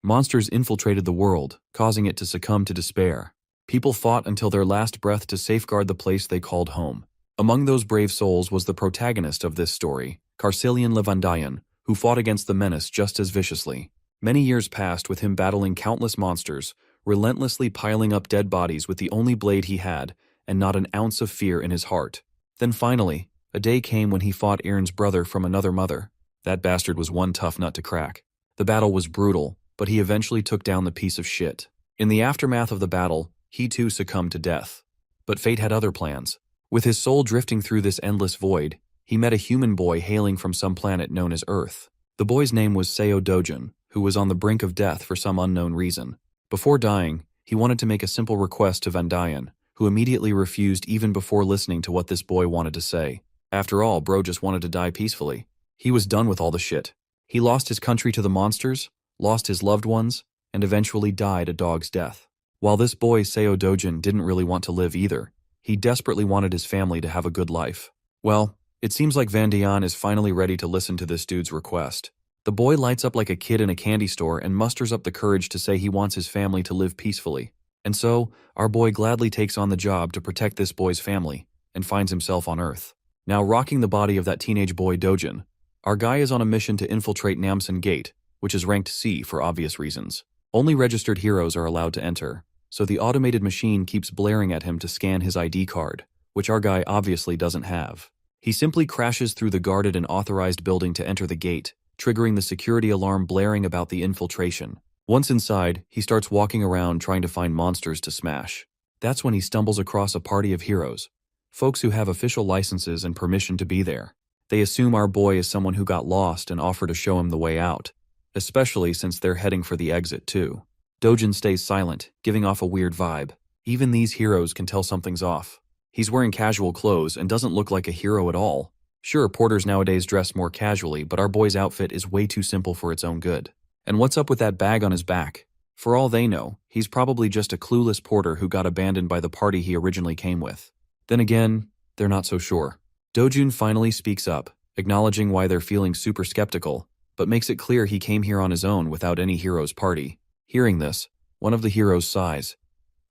Monsters infiltrated the world, causing it to succumb to despair. People fought until their last breath to safeguard the place they called home. Among those brave souls was the protagonist of this story, Carcelian Levandian, who fought against the menace just as viciously. Many years passed with him battling countless monsters, relentlessly piling up dead bodies with the only blade he had, and not an ounce of fear in his heart. Then finally, a day came when he fought Aaron's brother from another mother. That bastard was one tough nut to crack. The battle was brutal, but he eventually took down the piece of shit. In the aftermath of the battle, he too succumbed to death. But fate had other plans. With his soul drifting through this endless void, he met a human boy hailing from some planet known as Earth. The boy's name was Seo Dojin, who was on the brink of death for some unknown reason. Before dying, he wanted to make a simple request to Vandayan, who immediately refused even before listening to what this boy wanted to say. After all, bro just wanted to die peacefully. He was done with all the shit. He lost his country to the monsters, lost his loved ones, and eventually died a dog's death. While this boy, Seo Dojin, didn't really want to live either, he desperately wanted his family to have a good life. Well, it seems like Vandayan is finally ready to listen to this dude's request. The boy lights up like a kid in a candy store and musters up the courage to say he wants his family to live peacefully. And so, our boy gladly takes on the job to protect this boy's family, and finds himself on Earth. Now rocking the body of that teenage boy Dojin, our guy is on a mission to infiltrate Namsan Gate, which is ranked C for obvious reasons. Only registered heroes are allowed to enter, so the automated machine keeps blaring at him to scan his ID card, which our guy obviously doesn't have. He simply crashes through the guarded and authorized building to enter the gate, triggering the security alarm blaring about the infiltration. Once inside, he starts walking around trying to find monsters to smash. That's when he stumbles across a party of heroes, folks who have official licenses and permission to be there. They assume our boy is someone who got lost and offer to show him the way out, especially since they're heading for the exit too. Dojin stays silent, giving off a weird vibe. Even these heroes can tell something's off. He's wearing casual clothes and doesn't look like a hero at all. Sure, porters nowadays dress more casually, but our boy's outfit is way too simple for its own good. And what's up with that bag on his back? For all they know, he's probably just a clueless porter who got abandoned by the party he originally came with. Then again, they're not so sure. Dojin finally speaks up, acknowledging why they're feeling super skeptical, but makes it clear he came here on his own without any hero's party. Hearing this, one of the heroes sighs,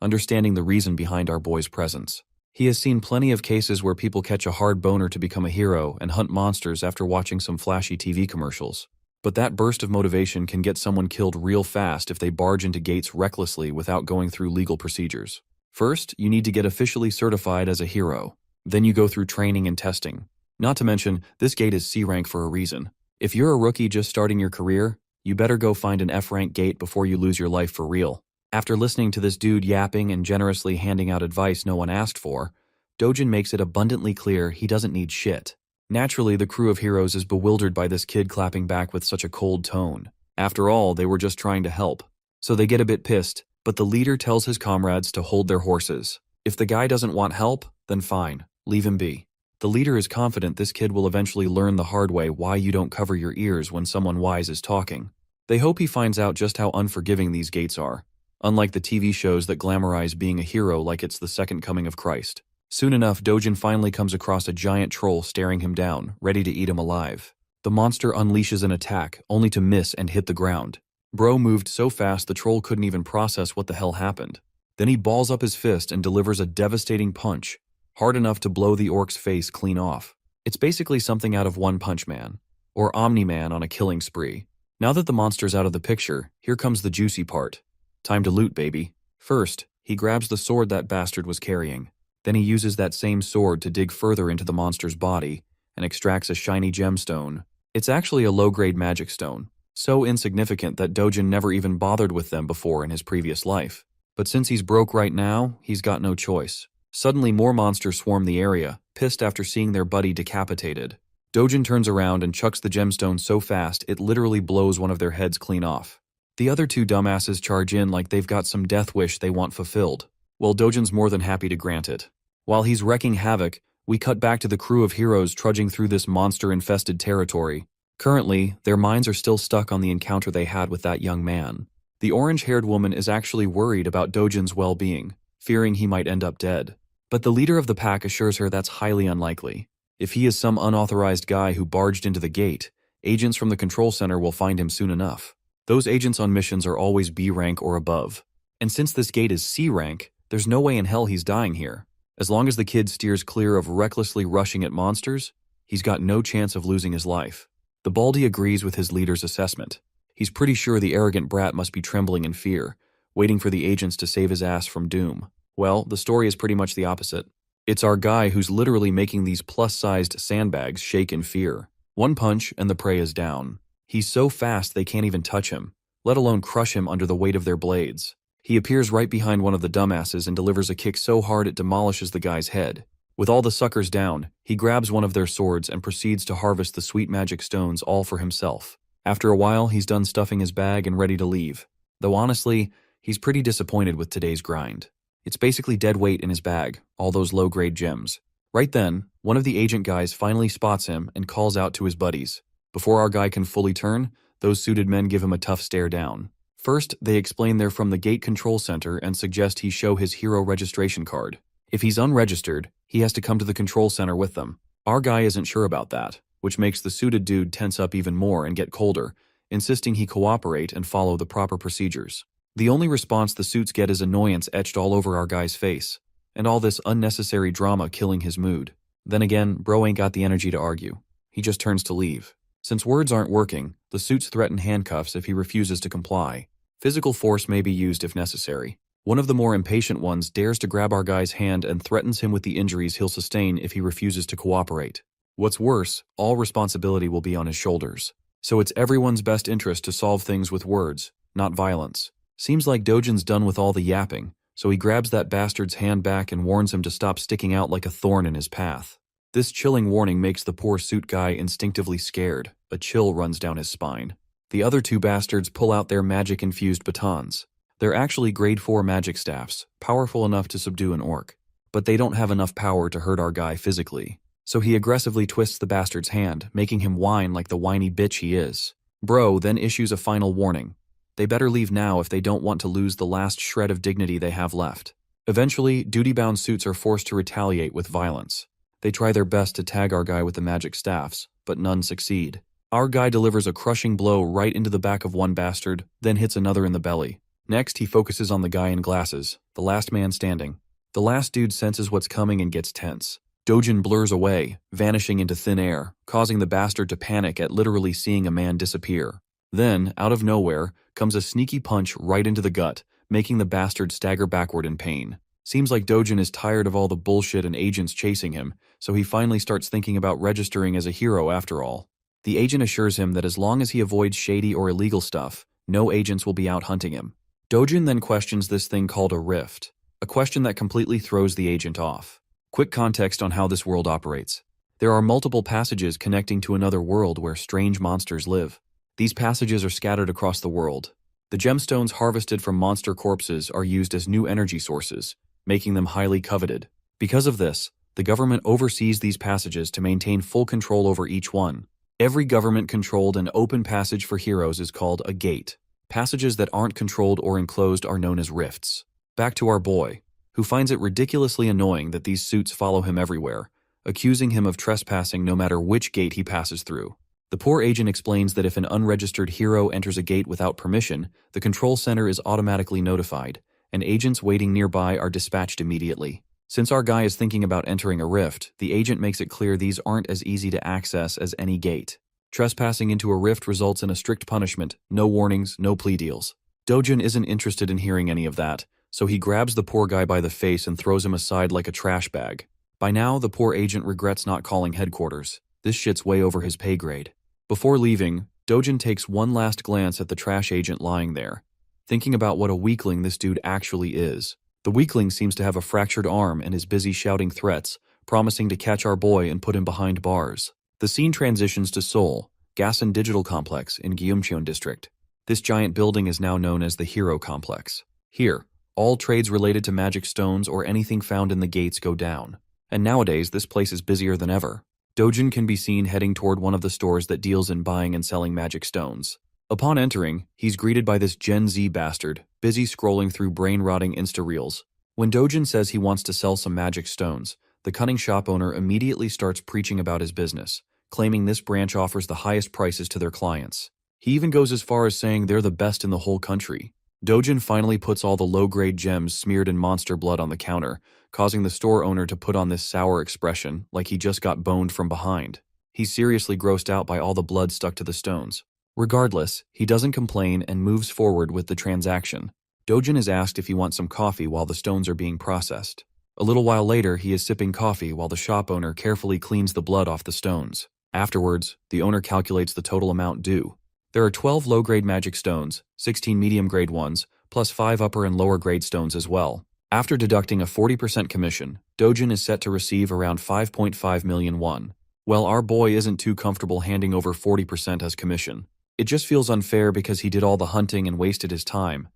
understanding the reason behind our boy's presence. He has seen plenty of cases where people catch a hard boner to become a hero and hunt monsters after watching some flashy TV commercials. But that burst of motivation can get someone killed real fast if they barge into gates recklessly without going through legal procedures. First, you need to get officially certified as a hero. Then you go through training and testing. Not to mention, this gate is C rank for a reason. If you're a rookie just starting your career, you better go find an F rank gate before you lose your life for real. After listening to this dude yapping and generously handing out advice no one asked for, Dojin makes it abundantly clear he doesn't need shit. Naturally, the crew of heroes is bewildered by this kid clapping back with such a cold tone. After all, they were just trying to help. So they get a bit pissed, but the leader tells his comrades to hold their horses. If the guy doesn't want help, then fine, leave him be. The leader is confident this kid will eventually learn the hard way why you don't cover your ears when someone wise is talking. They hope he finds out just how unforgiving these gates are, unlike the TV shows that glamorize being a hero like it's the second coming of Christ. Soon enough, Dojin finally comes across a giant troll staring him down, ready to eat him alive. The monster unleashes an attack, only to miss and hit the ground. Bro moved so fast the troll couldn't even process what the hell happened. Then he balls up his fist and delivers a devastating punch, hard enough to blow the orc's face clean off. It's basically something out of One Punch Man, or Omni-Man on a killing spree. Now that the monster's out of the picture, here comes the juicy part. Time to loot, baby. First, he grabs the sword that bastard was carrying. Then he uses that same sword to dig further into the monster's body and extracts a shiny gemstone. It's actually a low-grade magic stone, so insignificant that Dojin never even bothered with them before in his previous life. But since he's broke right now, he's got no choice. Suddenly more monsters swarm the area, pissed after seeing their buddy decapitated. Dojin turns around and chucks the gemstone so fast it literally blows one of their heads clean off. The other two dumbasses charge in like they've got some death wish they want fulfilled. Well, Dojin's more than happy to grant it. While he's wreaking havoc, we cut back to the crew of heroes trudging through this monster-infested territory. Currently, their minds are still stuck on the encounter they had with that young man. The orange-haired woman is actually worried about Dojin's well-being, fearing he might end up dead. But the leader of the pack assures her that's highly unlikely. If he is some unauthorized guy who barged into the gate, agents from the control center will find him soon enough. Those agents on missions are always B rank or above. And since this gate is C rank, there's no way in hell he's dying here. As long as the kid steers clear of recklessly rushing at monsters, he's got no chance of losing his life. The Baldy agrees with his leader's assessment. He's pretty sure the arrogant brat must be trembling in fear, waiting for the agents to save his ass from doom. Well, the story is pretty much the opposite. It's our guy who's literally making these plus-sized sandbags shake in fear. One punch and the prey is down. He's so fast they can't even touch him, let alone crush him under the weight of their blades. He appears right behind one of the dumbasses and delivers a kick so hard it demolishes the guy's head. With all the suckers down, he grabs one of their swords and proceeds to harvest the sweet magic stones all for himself. After a while, he's done stuffing his bag and ready to leave. Though honestly, he's pretty disappointed with today's grind. It's basically dead weight in his bag, all those low-grade gems. Right then, one of the agent guys finally spots him and calls out to his buddies. Before our guy can fully turn, those suited men give him a tough stare down. First, they explain they're from the gate control center and suggest he show his hero registration card. If he's unregistered, he has to come to the control center with them. Our guy isn't sure about that, which makes the suited dude tense up even more and get colder, insisting he cooperate and follow the proper procedures. The only response the suits get is annoyance etched all over our guy's face, and all this unnecessary drama killing his mood. Then again, bro ain't got the energy to argue. He just turns to leave. Since words aren't working, the suits threaten handcuffs if he refuses to comply. Physical force may be used if necessary. One of the more impatient ones dares to grab our guy's hand and threatens him with the injuries he'll sustain if he refuses to cooperate. What's worse, all responsibility will be on his shoulders. So it's everyone's best interest to solve things with words, not violence. Seems like Dojin's done with all the yapping, so he grabs that bastard's hand back and warns him to stop sticking out like a thorn in his path. This chilling warning makes the poor suit guy instinctively scared. A chill runs down his spine. The other two bastards pull out their magic-infused batons. They're actually grade 4 magic staffs, powerful enough to subdue an orc. But they don't have enough power to hurt our guy physically. So he aggressively twists the bastard's hand, making him whine like the whiny bitch he is. Bro then issues a final warning. They better leave now if they don't want to lose the last shred of dignity they have left. Eventually, duty-bound suits are forced to retaliate with violence. They try their best to tag our guy with the magic staffs, but none succeed. Our guy delivers a crushing blow right into the back of one bastard, then hits another in the belly. Next, he focuses on the guy in glasses, the last man standing. The last dude senses what's coming and gets tense. Dojin blurs away, vanishing into thin air, causing the bastard to panic at literally seeing a man disappear. Then, out of nowhere, comes a sneaky punch right into the gut, making the bastard stagger backward in pain. Seems like Dojin is tired of all the bullshit and agents chasing him, so he finally starts thinking about registering as a hero after all. The agent assures him that as long as he avoids shady or illegal stuff, no agents will be out hunting him. Dojin then questions this thing called a rift, a question that completely throws the agent off. Quick context on how this world operates. There are multiple passages connecting to another world where strange monsters live. These passages are scattered across the world. The gemstones harvested from monster corpses are used as new energy sources, making them highly coveted. Because of this, the government oversees these passages to maintain full control over each one. Every government-controlled and open passage for heroes is called a gate. Passages that aren't controlled or enclosed are known as rifts. Back to our boy, who finds it ridiculously annoying that these suits follow him everywhere, accusing him of trespassing no matter which gate he passes through. The poor agent explains that if an unregistered hero enters a gate without permission, the control center is automatically notified, and agents waiting nearby are dispatched immediately. Since our guy is thinking about entering a rift, the agent makes it clear these aren't as easy to access as any gate. Trespassing into a rift results in a strict punishment, no warnings, no plea deals. Dojin isn't interested in hearing any of that, so he grabs the poor guy by the face and throws him aside like a trash bag. By now, the poor agent regrets not calling headquarters. This shit's way over his pay grade. Before leaving, Dojin takes one last glance at the trash agent lying there, thinking about what a weakling this dude actually is. The weakling seems to have a fractured arm and is busy shouting threats, promising to catch our boy and put him behind bars. The scene transitions to Seoul, Gas and Digital Complex in Gyeongcheon District. This giant building is now known as the Hero Complex. Here, all trades related to magic stones or anything found in the gates go down. And nowadays, this place is busier than ever. Dojin can be seen heading toward one of the stores that deals in buying and selling magic stones. Upon entering, he's greeted by this Gen Z bastard, busy scrolling through brain-rotting Insta-reels. When Dojin says he wants to sell some magic stones, the cunning shop owner immediately starts preaching about his business, claiming this branch offers the highest prices to their clients. He even goes as far as saying they're the best in the whole country. Dojin finally puts all the low-grade gems smeared in monster blood on the counter, causing the store owner to put on this sour expression like he just got boned from behind. He's seriously grossed out by all the blood stuck to the stones. Regardless, he doesn't complain and moves forward with the transaction. Dojin is asked if he wants some coffee while the stones are being processed. A little while later, he is sipping coffee while the shop owner carefully cleans the blood off the stones. Afterwards, the owner calculates the total amount due. There are 12 low-grade magic stones, 16 medium-grade ones, plus 5 upper and lower-grade stones as well. After deducting a 40% commission, Dojin is set to receive around 5.5 million won. Well, our boy isn't too comfortable handing over 40% as commission. It just feels unfair because he did all the hunting and wasted his time.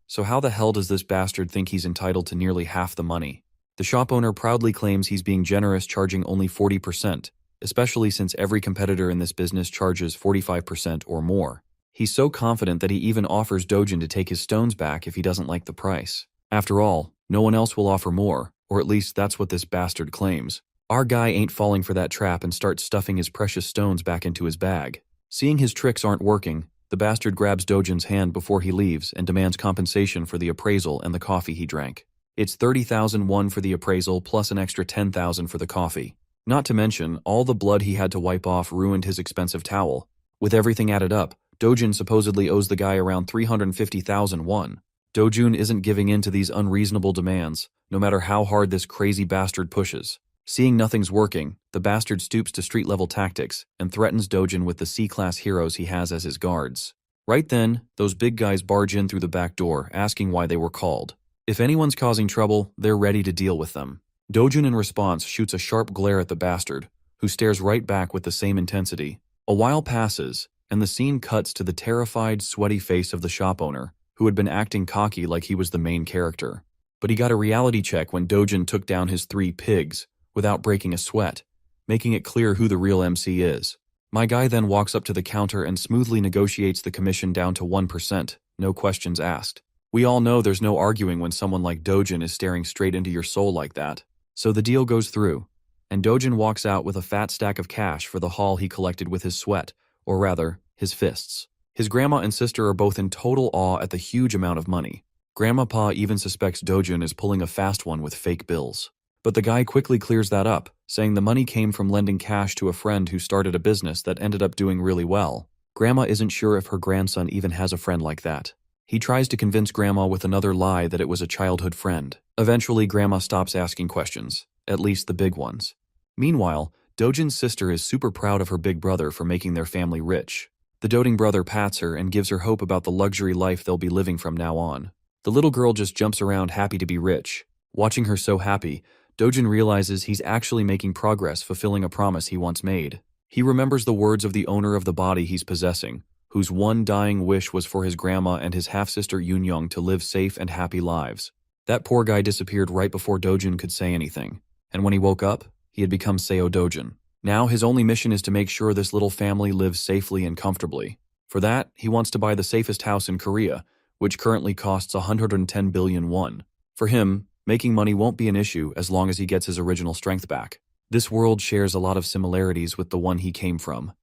So how the hell does this bastard think he's entitled to nearly half the money? The shop owner proudly claims he's being generous, charging only 40%, especially since every competitor in this business charges 45% or more. He's so confident that he even offers Dojin to take his stones back if he doesn't like the price. After all, no one else will offer more, or at least that's what this bastard claims. Our guy ain't falling for that trap and starts stuffing his precious stones back into his bag. Seeing his tricks aren't working, the bastard grabs Dojin's hand before he leaves and demands compensation for the appraisal and the coffee he drank. It's 30,000 won for the appraisal plus an extra 10,000 for the coffee. Not to mention, all the blood he had to wipe off ruined his expensive towel. With everything added up, Dojin supposedly owes the guy around 350,000 won. Dojun isn't giving in to these unreasonable demands, no matter how hard this crazy bastard pushes. Seeing nothing's working, the bastard stoops to street-level tactics and threatens Dojin with the C-class heroes he has as his guards. Right then, those big guys barge in through the back door, asking why they were called. If anyone's causing trouble, they're ready to deal with them. Dojin in response shoots a sharp glare at the bastard, who stares right back with the same intensity. A while passes, and the scene cuts to the terrified, sweaty face of the shop owner, who had been acting cocky like he was the main character. But he got a reality check when Dojin took down his 3 pigs, without breaking a sweat, making it clear who the real MC is. My guy then walks up to the counter and smoothly negotiates the commission down to 1%, no questions asked. We all know there's no arguing when someone like Dojin is staring straight into your soul like that. So the deal goes through, and Dojin walks out with a fat stack of cash for the haul he collected with his sweat, or rather, his fists. His grandma and sister are both in total awe at the huge amount of money. Grandma even suspects Dojin is pulling a fast one with fake bills. But the guy quickly clears that up, saying the money came from lending cash to a friend who started a business that ended up doing really well. Grandma isn't sure if her grandson even has a friend like that. He tries to convince Grandma with another lie that it was a childhood friend. Eventually, Grandma stops asking questions, at least the big ones. Meanwhile, Dojin's sister is super proud of her big brother for making their family rich. The doting brother pats her and gives her hope about the luxury life they'll be living from now on. The little girl just jumps around happy to be rich. Watching her so happy, Dojin realizes he's actually making progress fulfilling a promise he once made. He remembers the words of the owner of the body he's possessing, whose one dying wish was for his grandma and his half-sister Yoon to live safe and happy lives. That poor guy disappeared right before Dojin could say anything, and when he woke up, he had become Seo Dojin. Now his only mission is to make sure this little family lives safely and comfortably. For that, he wants to buy the safest house in Korea, which currently costs 110 billion won. For him, making money won't be an issue as long as he gets his original strength back. This world shares a lot of similarities with the one he came from,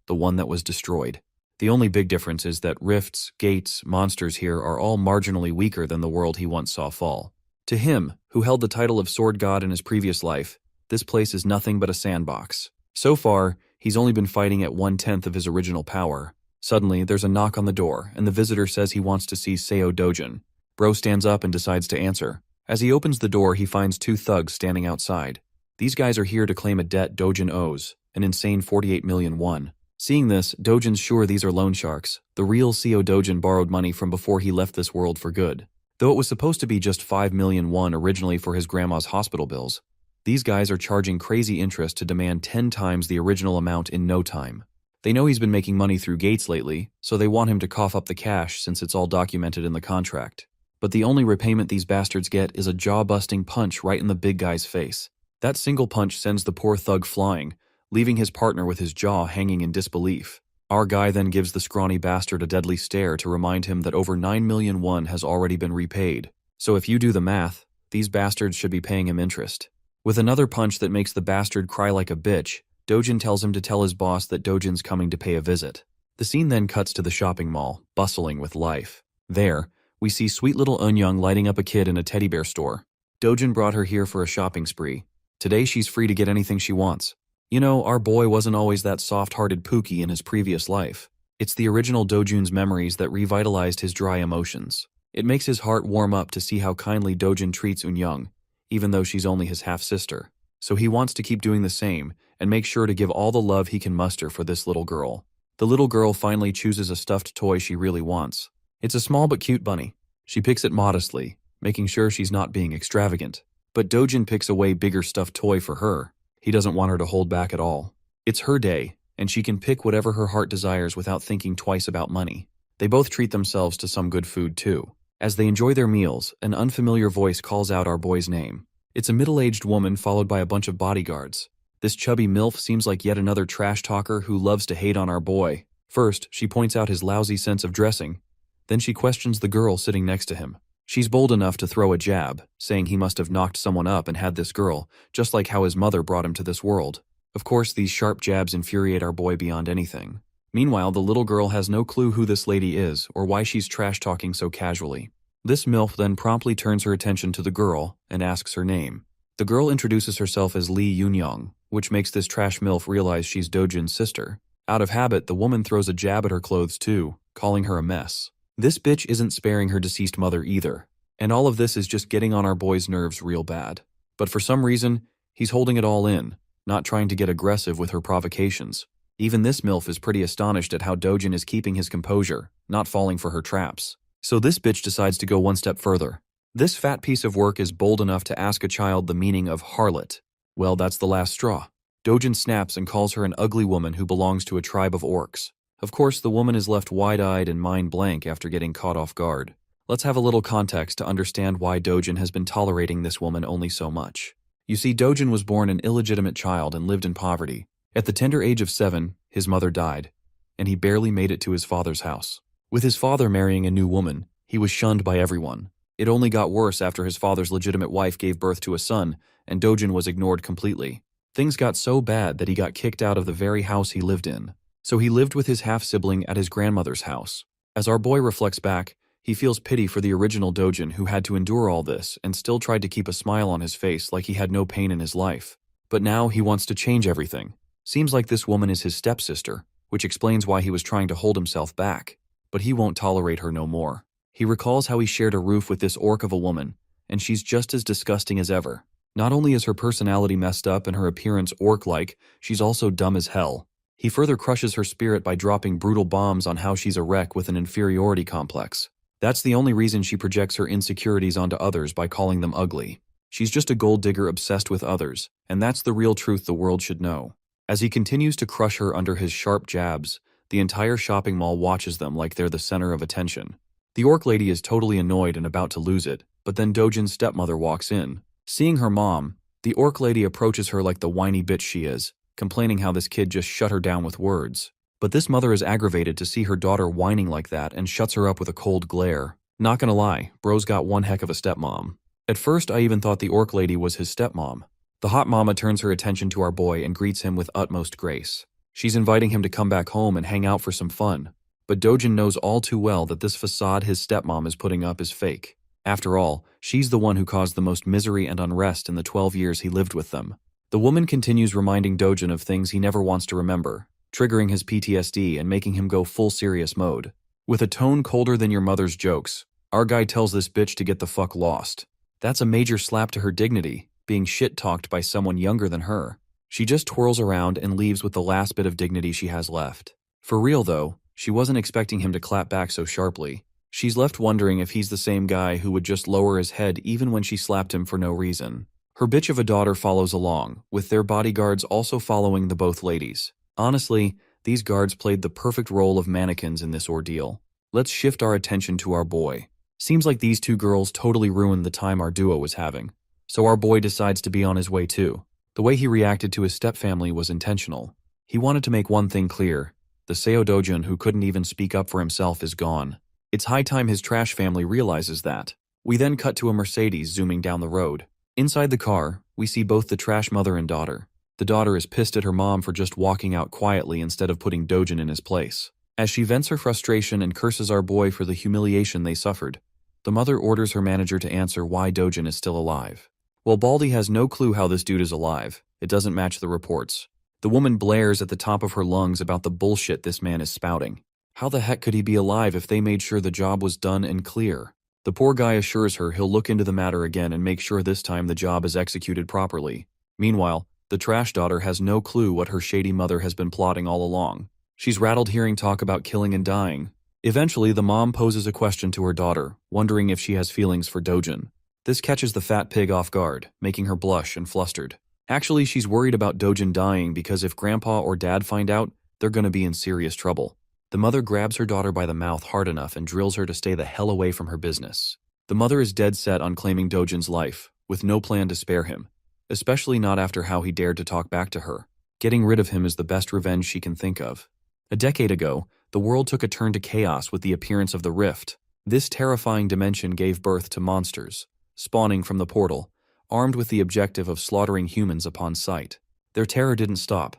the one that was destroyed. The only big difference is that rifts, gates, monsters here are all marginally weaker than the world he once saw fall. To him, who held the title of Sword God in his previous life, this place is nothing but a sandbox. So far, he's only been fighting at 1/10 of his original power. Suddenly, there's a knock on the door, and the visitor says he wants to see Seo Dojin. Bro stands up and decides to answer. As he opens the door, he finds 2 thugs standing outside. These guys are here to claim a debt Dojin owes, an insane 48 million won. Seeing this, Dojin's sure these are loan sharks. The real Seo Dojin borrowed money from before he left this world for good. Though it was supposed to be just 5 million won originally for his grandma's hospital bills, these guys are charging crazy interest to demand 10 times the original amount in no time. They know he's been making money through gates lately, so they want him to cough up the cash since it's all documented in the contract. But the only repayment these bastards get is a jaw-busting punch right in the big guy's face. That single punch sends the poor thug flying, leaving his partner with his jaw hanging in disbelief. Our guy then gives the scrawny bastard a deadly stare to remind him that over 9 million won has already been repaid. So if you do the math, these bastards should be paying him interest. With another punch that makes the bastard cry like a bitch, Dojin tells him to tell his boss that Dojin's coming to pay a visit. The scene then cuts to the shopping mall, bustling with life. There, we see sweet little Eunyoung lighting up a kid in a teddy bear store. Dojin brought her here for a shopping spree. Today she's free to get anything she wants. You know, our boy wasn't always that soft-hearted Pookie in his previous life. It's the original Dojun's memories that revitalized his dry emotions. It makes his heart warm up to see how kindly Dojin treats Eunyoung, even though she's only his half-sister. So he wants to keep doing the same and make sure to give all the love he can muster for this little girl. The little girl finally chooses a stuffed toy she really wants. It's a small but cute bunny. She picks it modestly, making sure she's not being extravagant. But Dojin picks a way bigger stuffed toy for her. He doesn't want her to hold back at all. It's her day, and she can pick whatever her heart desires without thinking twice about money. They both treat themselves to some good food too. As they enjoy their meals, an unfamiliar voice calls out our boy's name. It's a middle-aged woman followed by a bunch of bodyguards. This chubby MILF seems like yet another trash talker who loves to hate on our boy. First, she points out his lousy sense of dressing. Then she questions the girl sitting next to him. She's bold enough to throw a jab, saying he must have knocked someone up and had this girl, just like how his mother brought him to this world. Of course, these sharp jabs infuriate our boy beyond anything. Meanwhile, the little girl has no clue who this lady is or why she's trash-talking so casually. This MILF then promptly turns her attention to the girl and asks her name. The girl introduces herself as Lee Eunyoung, which makes this trash MILF realize she's Dojin's sister. Out of habit, the woman throws a jab at her clothes too, calling her a mess. This bitch isn't sparing her deceased mother either, and all of this is just getting on our boy's nerves real bad. But for some reason, he's holding it all in, not trying to get aggressive with her provocations. Even this MILF is pretty astonished at how Dojin is keeping his composure, not falling for her traps. So this bitch decides to go one step further. This fat piece of work is bold enough to ask a child the meaning of harlot. Well, that's the last straw. Dojin snaps and calls her an ugly woman who belongs to a tribe of orcs. Of course, the woman is left wide-eyed and mind blank after getting caught off guard. Let's have a little context to understand why Dojin has been tolerating this woman only so much. You see, Dojin was born an illegitimate child and lived in poverty. At the tender age of 7, his mother died, and he barely made it to his father's house. With his father marrying a new woman, he was shunned by everyone. It only got worse after his father's legitimate wife gave birth to a son, and Dojin was ignored completely. Things got so bad that he got kicked out of the very house he lived in. So he lived with his half-sibling at his grandmother's house. As our boy reflects back, he feels pity for the original Dojin who had to endure all this and still tried to keep a smile on his face like he had no pain in his life. But now he wants to change everything. Seems like this woman is his stepsister, which explains why he was trying to hold himself back. But he won't tolerate her no more. He recalls how he shared a roof with this orc of a woman, and she's just as disgusting as ever. Not only is her personality messed up and her appearance orc-like, she's also dumb as hell. He further crushes her spirit by dropping brutal bombs on how she's a wreck with an inferiority complex. That's the only reason she projects her insecurities onto others by calling them ugly. She's just a gold digger obsessed with others, and that's the real truth the world should know. As he continues to crush her under his sharp jabs, the entire shopping mall watches them like they're the center of attention. The orc lady is totally annoyed and about to lose it, but then Dojin's stepmother walks in. Seeing her mom, the orc lady approaches her like the whiny bitch she is, complaining how this kid just shut her down with words. But this mother is aggravated to see her daughter whining like that and shuts her up with a cold glare. Not gonna lie, bro's got one heck of a stepmom. At first, I even thought the orc lady was his stepmom. The hot mama turns her attention to our boy and greets him with utmost grace. She's inviting him to come back home and hang out for some fun. But Dojin knows all too well that this facade his stepmom is putting up is fake. After all, she's the one who caused the most misery and unrest in the 12 years he lived with them. The woman continues reminding Dojin of things he never wants to remember, triggering his PTSD and making him go full serious mode. With a tone colder than your mother's jokes, our guy tells this bitch to get the fuck lost. That's a major slap to her dignity, being shit-talked by someone younger than her. She just twirls around and leaves with the last bit of dignity she has left. For real though, she wasn't expecting him to clap back so sharply. She's left wondering if he's the same guy who would just lower his head even when she slapped him for no reason. Her bitch of a daughter follows along, with their bodyguards also following the both ladies. Honestly, these guards played the perfect role of mannequins in this ordeal. Let's shift our attention to our boy. Seems like these two girls totally ruined the time our duo was having. So our boy decides to be on his way too. The way he reacted to his stepfamily was intentional. He wanted to make one thing clear. The Seo Dojin who couldn't even speak up for himself is gone. It's high time his trash family realizes that. We then cut to a Mercedes zooming down the road. Inside the car, we see both the trash mother and daughter. The daughter is pissed at her mom for just walking out quietly instead of putting Dojin in his place. As she vents her frustration and curses our boy for the humiliation they suffered, the mother orders her manager to answer why Dojin is still alive. While Baldy has no clue how this dude is alive, it doesn't match the reports. The woman blares at the top of her lungs about the bullshit this man is spouting. How the heck could he be alive if they made sure the job was done and clear? The poor guy assures her he'll look into the matter again and make sure this time the job is executed properly. Meanwhile, the trash daughter has no clue what her shady mother has been plotting all along. She's rattled hearing talk about killing and dying. Eventually, the mom poses a question to her daughter, wondering if she has feelings for Dojin. This catches the fat pig off guard, making her blush and flustered. Actually, she's worried about Dojin dying because if grandpa or dad find out, they're gonna be in serious trouble. The mother grabs her daughter by the mouth hard enough and drills her to stay the hell away from her business. The mother is dead set on claiming Dojin's life, with no plan to spare him, especially not after how he dared to talk back to her. Getting rid of him is the best revenge she can think of. A decade ago, the world took a turn to chaos with the appearance of the Rift. This terrifying dimension gave birth to monsters, spawning from the portal, armed with the objective of slaughtering humans upon sight. Their terror didn't stop.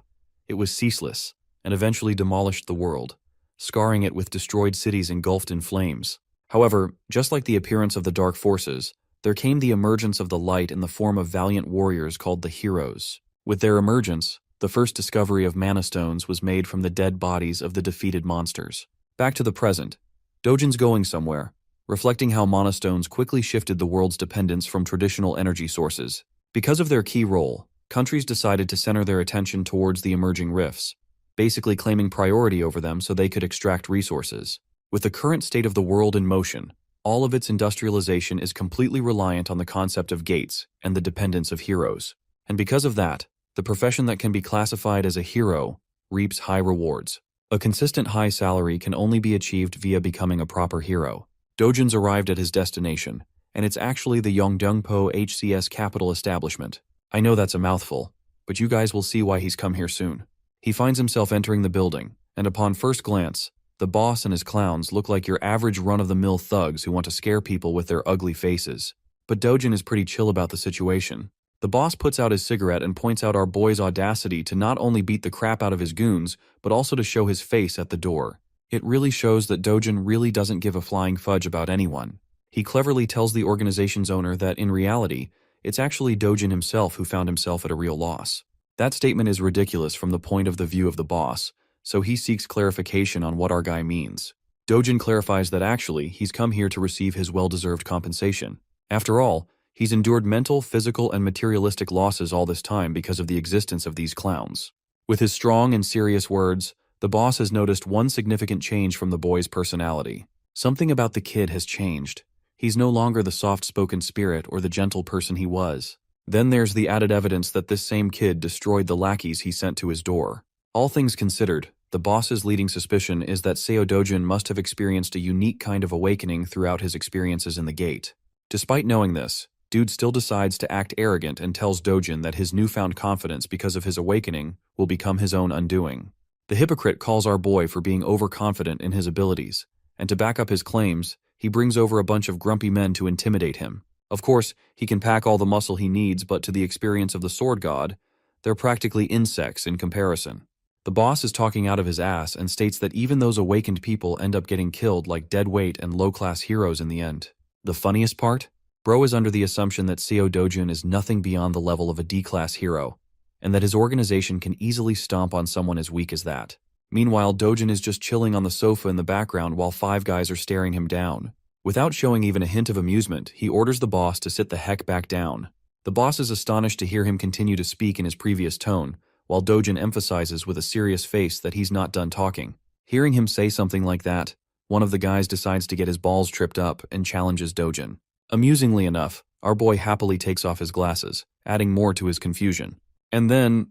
It was ceaseless, and eventually demolished the world, scarring it with destroyed cities engulfed in flames. However, just like the appearance of the dark forces, there came the emergence of the light in the form of valiant warriors called the Heroes. With their emergence, the first discovery of mana stones was made from the dead bodies of the defeated monsters. Back to the present, Dojin's going somewhere, reflecting how mana stones quickly shifted the world's dependence from traditional energy sources. Because of their key role, countries decided to center their attention towards the emerging rifts, basically claiming priority over them so they could extract resources. With the current state of the world in motion, all of its industrialization is completely reliant on the concept of gates and the dependence of heroes. And because of that, the profession that can be classified as a hero reaps high rewards. A consistent high salary can only be achieved via becoming a proper hero. Dojin's arrived at his destination, and it's actually the Yongdongpo HCS capital establishment. I know that's a mouthful, but you guys will see why he's come here soon. He finds himself entering the building, and upon first glance, the boss and his clowns look like your average run-of-the-mill thugs who want to scare people with their ugly faces. But Dojin is pretty chill about the situation. The boss puts out his cigarette and points out our boy's audacity to not only beat the crap out of his goons, but also to show his face at the door. It really shows that Dojin really doesn't give a flying fudge about anyone. He cleverly tells the organization's owner that, in reality, it's actually Dojin himself who found himself at a real loss. That statement is ridiculous from the point of the view of the boss, so he seeks clarification on what our guy means. Dojin clarifies that actually, he's come here to receive his well-deserved compensation. After all, he's endured mental, physical, and materialistic losses all this time because of the existence of these clowns. With his strong and serious words, the boss has noticed one significant change from the boy's personality. Something about the kid has changed. He's no longer the soft-spoken spirit or the gentle person he was. Then there's the added evidence that this same kid destroyed the lackeys he sent to his door. All things considered, the boss's leading suspicion is that Seo Dojin must have experienced a unique kind of awakening throughout his experiences in the gate. Despite knowing this, Dude still decides to act arrogant and tells Dojin that his newfound confidence because of his awakening will become his own undoing. The hypocrite calls our boy for being overconfident in his abilities, and to back up his claims, he brings over a bunch of grumpy men to intimidate him. Of course, he can pack all the muscle he needs, but to the experience of the sword god, they're practically insects in comparison. The boss is talking out of his ass and states that even those awakened people end up getting killed like deadweight and low-class heroes in the end. The funniest part? Bro is under the assumption that Seo Dojin is nothing beyond the level of a D-class hero, and that his organization can easily stomp on someone as weak as that. Meanwhile, Dojin is just chilling on the sofa in the background while 5 guys are staring him down. Without showing even a hint of amusement, he orders the boss to sit the heck back down. The boss is astonished to hear him continue to speak in his previous tone, while Dojin emphasizes with a serious face that he's not done talking. Hearing him say something like that, one of the guys decides to get his balls tripped up and challenges Dojin. Amusingly enough, our boy happily takes off his glasses, adding more to his confusion. And then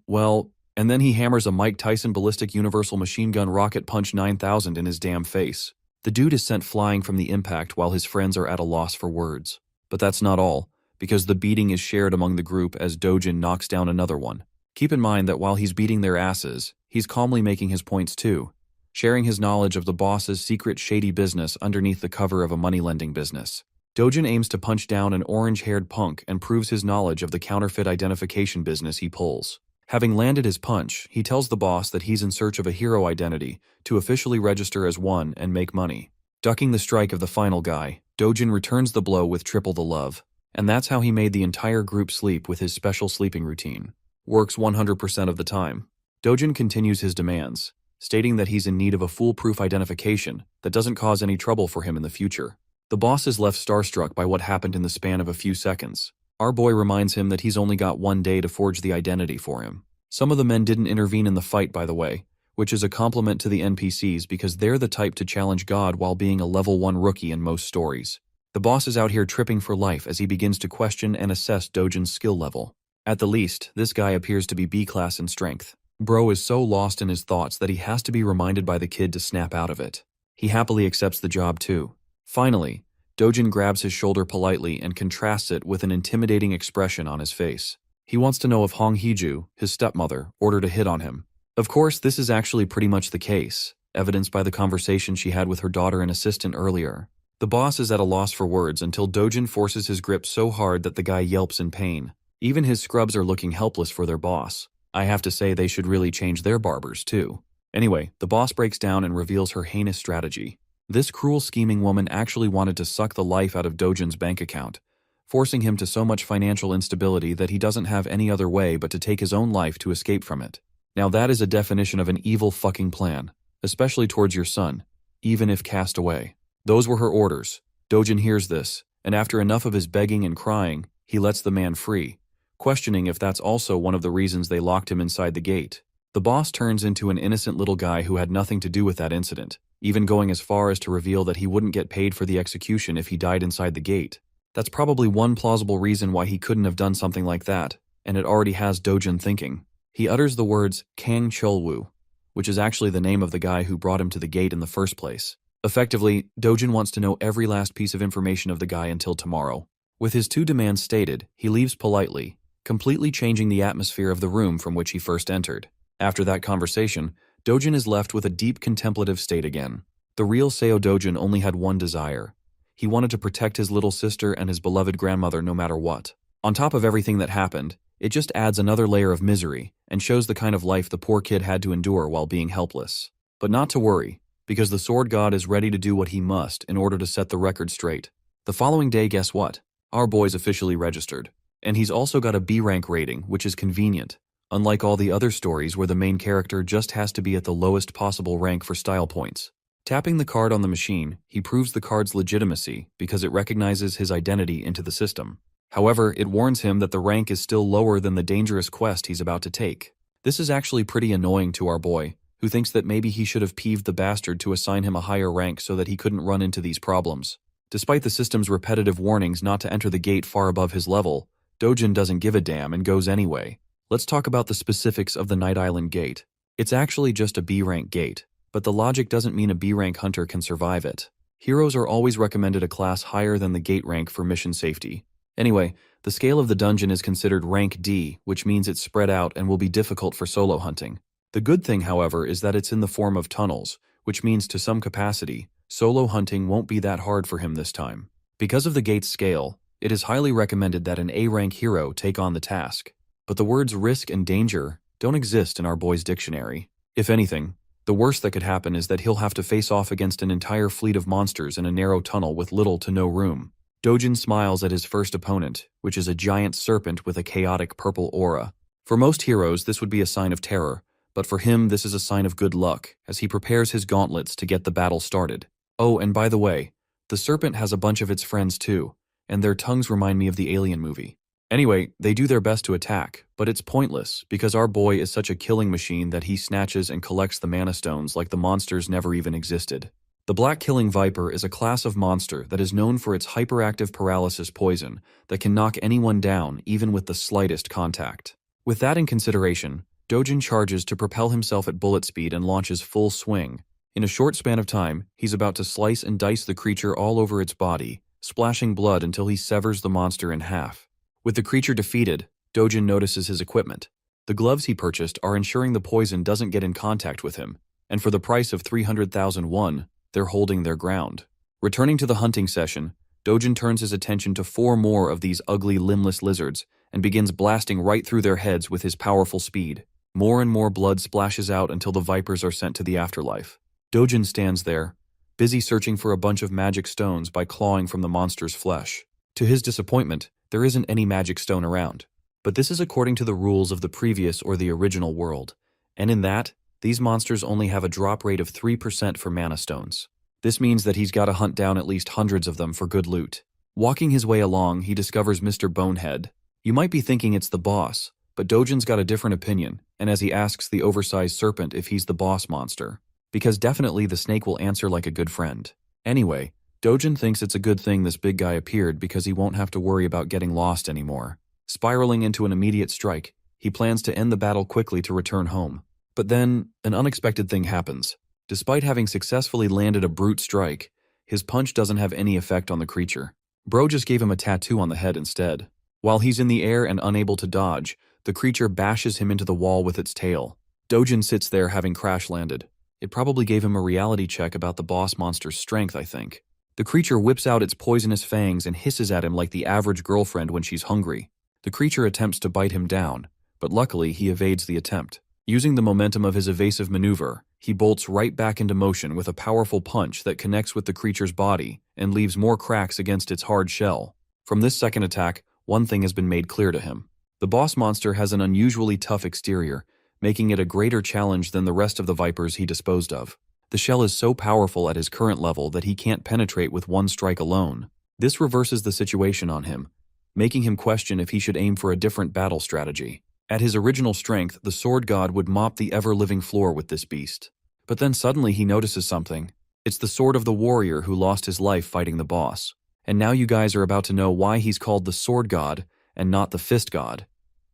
he hammers a Mike Tyson ballistic universal machine gun rocket punch 9000 in his damn face. The dude is sent flying from the impact while his friends are at a loss for words. But that's not all, because the beating is shared among the group as Dojin knocks down another one. Keep in mind that while he's beating their asses, he's calmly making his points too, sharing his knowledge of the boss's secret shady business underneath the cover of a money-lending business. Dojin aims to punch down an orange-haired punk and proves his knowledge of the counterfeit identification business he pulls. Having landed his punch, he tells the boss that he's in search of a hero identity to officially register as one and make money. Ducking the strike of the final guy, Dojin returns the blow with triple the love. And that's how he made the entire group sleep with his special sleeping routine. Works 100% of the time. Dojin continues his demands, stating that he's in need of a foolproof identification that doesn't cause any trouble for him in the future. The boss is left starstruck by what happened in the span of a few seconds. Our boy reminds him that he's only got one day to forge the identity for him. Some of the men didn't intervene in the fight, by the way, which is a compliment to the NPCs because they're the type to challenge God while being a level 1 rookie in most stories. The boss is out here tripping for life as he begins to question and assess Dojin's skill level. At the least, this guy appears to be B-class in strength. Bro is so lost in his thoughts that he has to be reminded by the kid to snap out of it. He happily accepts the job too. Finally, Dojin grabs his shoulder politely and contrasts it with an intimidating expression on his face. He wants to know if Hong Heju, his stepmother, ordered a hit on him. Of course, this is actually pretty much the case, evidenced by the conversation she had with her daughter and assistant earlier. The boss is at a loss for words until Dojin forces his grip so hard that the guy yelps in pain. Even his scrubs are looking helpless for their boss. I have to say they should really change their barbers too. Anyway, the boss breaks down and reveals her heinous strategy. This cruel scheming woman actually wanted to suck the life out of Dojin's bank account, forcing him to so much financial instability that he doesn't have any other way but to take his own life to escape from it. Now that is a definition of an evil fucking plan, especially towards your son, even if cast away. Those were her orders. Dojin hears this, and after enough of his begging and crying, he lets the man free, questioning if that's also one of the reasons they locked him inside the gate. The boss turns into an innocent little guy who had nothing to do with that incident, even going as far as to reveal that he wouldn't get paid for the execution if he died inside the gate. That's probably one plausible reason why he couldn't have done something like that, and it already has Dojin thinking. He utters the words Kang Cholwoo, which is actually the name of the guy who brought him to the gate in the first place. Effectively, Dojin wants to know every last piece of information of the guy until tomorrow. With his 2 demands stated, he leaves politely, completely changing the atmosphere of the room from which he first entered. After that conversation, Dojin is left with a deep contemplative state again. The real Seo Dojin only had one desire. He wanted to protect his little sister and his beloved grandmother no matter what. On top of everything that happened, it just adds another layer of misery and shows the kind of life the poor kid had to endure while being helpless. But not to worry, because the sword god is ready to do what he must in order to set the record straight. The following day, guess what? Our boy's officially registered. And he's also got a B rank rating, which is convenient, unlike all the other stories where the main character just has to be at the lowest possible rank for style points. Tapping the card on the machine, he proves the card's legitimacy because it recognizes his identity into the system. However, it warns him that the rank is still lower than the dangerous quest he's about to take. This is actually pretty annoying to our boy, who thinks that maybe he should have peeved the bastard to assign him a higher rank so that he couldn't run into these problems. Despite the system's repetitive warnings not to enter the gate far above his level, Dojin doesn't give a damn and goes anyway. Let's talk about the specifics of the Night Island gate. It's actually just a B-rank gate, but the logic doesn't mean a B-rank hunter can survive it. Heroes are always recommended a class higher than the gate rank for mission safety. Anyway, the scale of the dungeon is considered rank D, which means it's spread out and will be difficult for solo hunting. The good thing, however, is that it's in the form of tunnels, which means to some capacity, solo hunting won't be that hard for him this time. Because of the gate's scale, it is highly recommended that an A-rank hero take on the task. But the words risk and danger don't exist in our boy's dictionary. If anything, the worst that could happen is that he'll have to face off against an entire fleet of monsters in a narrow tunnel with little to no room. Dojin smiles at his first opponent, which is a giant serpent with a chaotic purple aura. For most heroes, this would be a sign of terror, but for him this is a sign of good luck, as he prepares his gauntlets to get the battle started. Oh, and by the way, the serpent has a bunch of its friends too, and their tongues remind me of the Alien movie. Anyway, they do their best to attack, but it's pointless because our boy is such a killing machine that he snatches and collects the mana stones like the monsters never even existed. The Black Killing Viper is a class of monster that is known for its hyperactive paralysis poison that can knock anyone down even with the slightest contact. With that in consideration, Dojin charges to propel himself at bullet speed and launches full swing. In a short span of time, he's about to slice and dice the creature all over its body, splashing blood until he severs the monster in half. With the creature defeated, Dojin notices his equipment. The gloves he purchased are ensuring the poison doesn't get in contact with him, and for the price of 300,000 won, they're holding their ground. Returning to the hunting session, Dojin turns his attention to 4 more of these ugly limbless lizards and begins blasting right through their heads with his powerful speed. More and more blood splashes out until the vipers are sent to the afterlife. Dojin stands there, busy searching for a bunch of magic stones by clawing from the monster's flesh. To his disappointment, there isn't any magic stone around. But this is according to the rules of the previous or the original world, and in that, these monsters only have a drop rate of 3% for mana stones. This means that he's got to hunt down at least hundreds of them for good loot. Walking his way along, he discovers Mr. Bonehead. You might be thinking it's the boss, but Dojin's got a different opinion, and as he asks the oversized serpent if he's the boss monster, because definitely the snake will answer like a good friend. Anyway, Dojin thinks it's a good thing this big guy appeared because he won't have to worry about getting lost anymore. Spiraling into an immediate strike, he plans to end the battle quickly to return home. But then, an unexpected thing happens. Despite having successfully landed a brute strike, his punch doesn't have any effect on the creature. Bro just gave him a tattoo on the head instead. While he's in the air and unable to dodge, the creature bashes him into the wall with its tail. Dojin sits there having crash landed. It probably gave him a reality check about the boss monster's strength, I think. The creature whips out its poisonous fangs and hisses at him like the average girlfriend when she's hungry. The creature attempts to bite him down, but luckily he evades the attempt. Using the momentum of his evasive maneuver, he bolts right back into motion with a powerful punch that connects with the creature's body and leaves more cracks against its hard shell. From this second attack, one thing has been made clear to him. The boss monster has an unusually tough exterior, making it a greater challenge than the rest of the vipers he disposed of. The shell is so powerful at his current level that he can't penetrate with one strike alone. This reverses the situation on him, making him question if he should aim for a different battle strategy. At his original strength, the sword god would mop the ever-living floor with this beast. But then suddenly he notices something. It's the sword of the warrior who lost his life fighting the boss. And now you guys are about to know why he's called the sword god and not the fist god.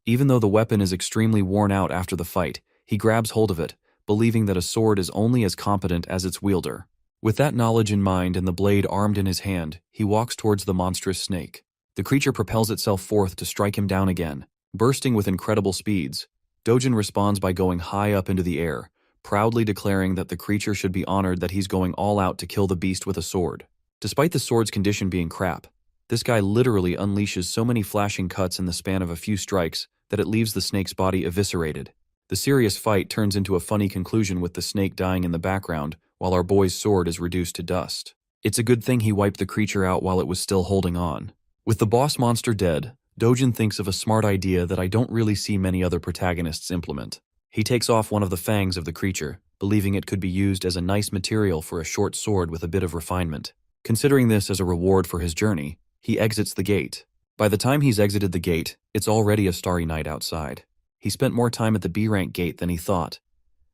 Even though the weapon is extremely worn out after the fight, he grabs hold of it, believing that a sword is only as competent as its wielder. With that knowledge in mind and the blade armed in his hand, he walks towards the monstrous snake. The creature propels itself forth to strike him down again. Bursting with incredible speeds, Dojin responds by going high up into the air, proudly declaring that the creature should be honored that he's going all out to kill the beast with a sword. Despite the sword's condition being crap, this guy literally unleashes so many flashing cuts in the span of a few strikes that it leaves the snake's body eviscerated. The serious fight turns into a funny conclusion with the snake dying in the background while our boy's sword is reduced to dust. It's a good thing he wiped the creature out while it was still holding on. With the boss monster dead, Dojin thinks of a smart idea that I don't really see many other protagonists implement. He takes off one of the fangs of the creature, believing it could be used as a nice material for a short sword with a bit of refinement. Considering this as a reward for his journey, he exits the gate. By the time he's exited the gate, it's already a starry night outside. He spent more time at the B-rank gate than he thought,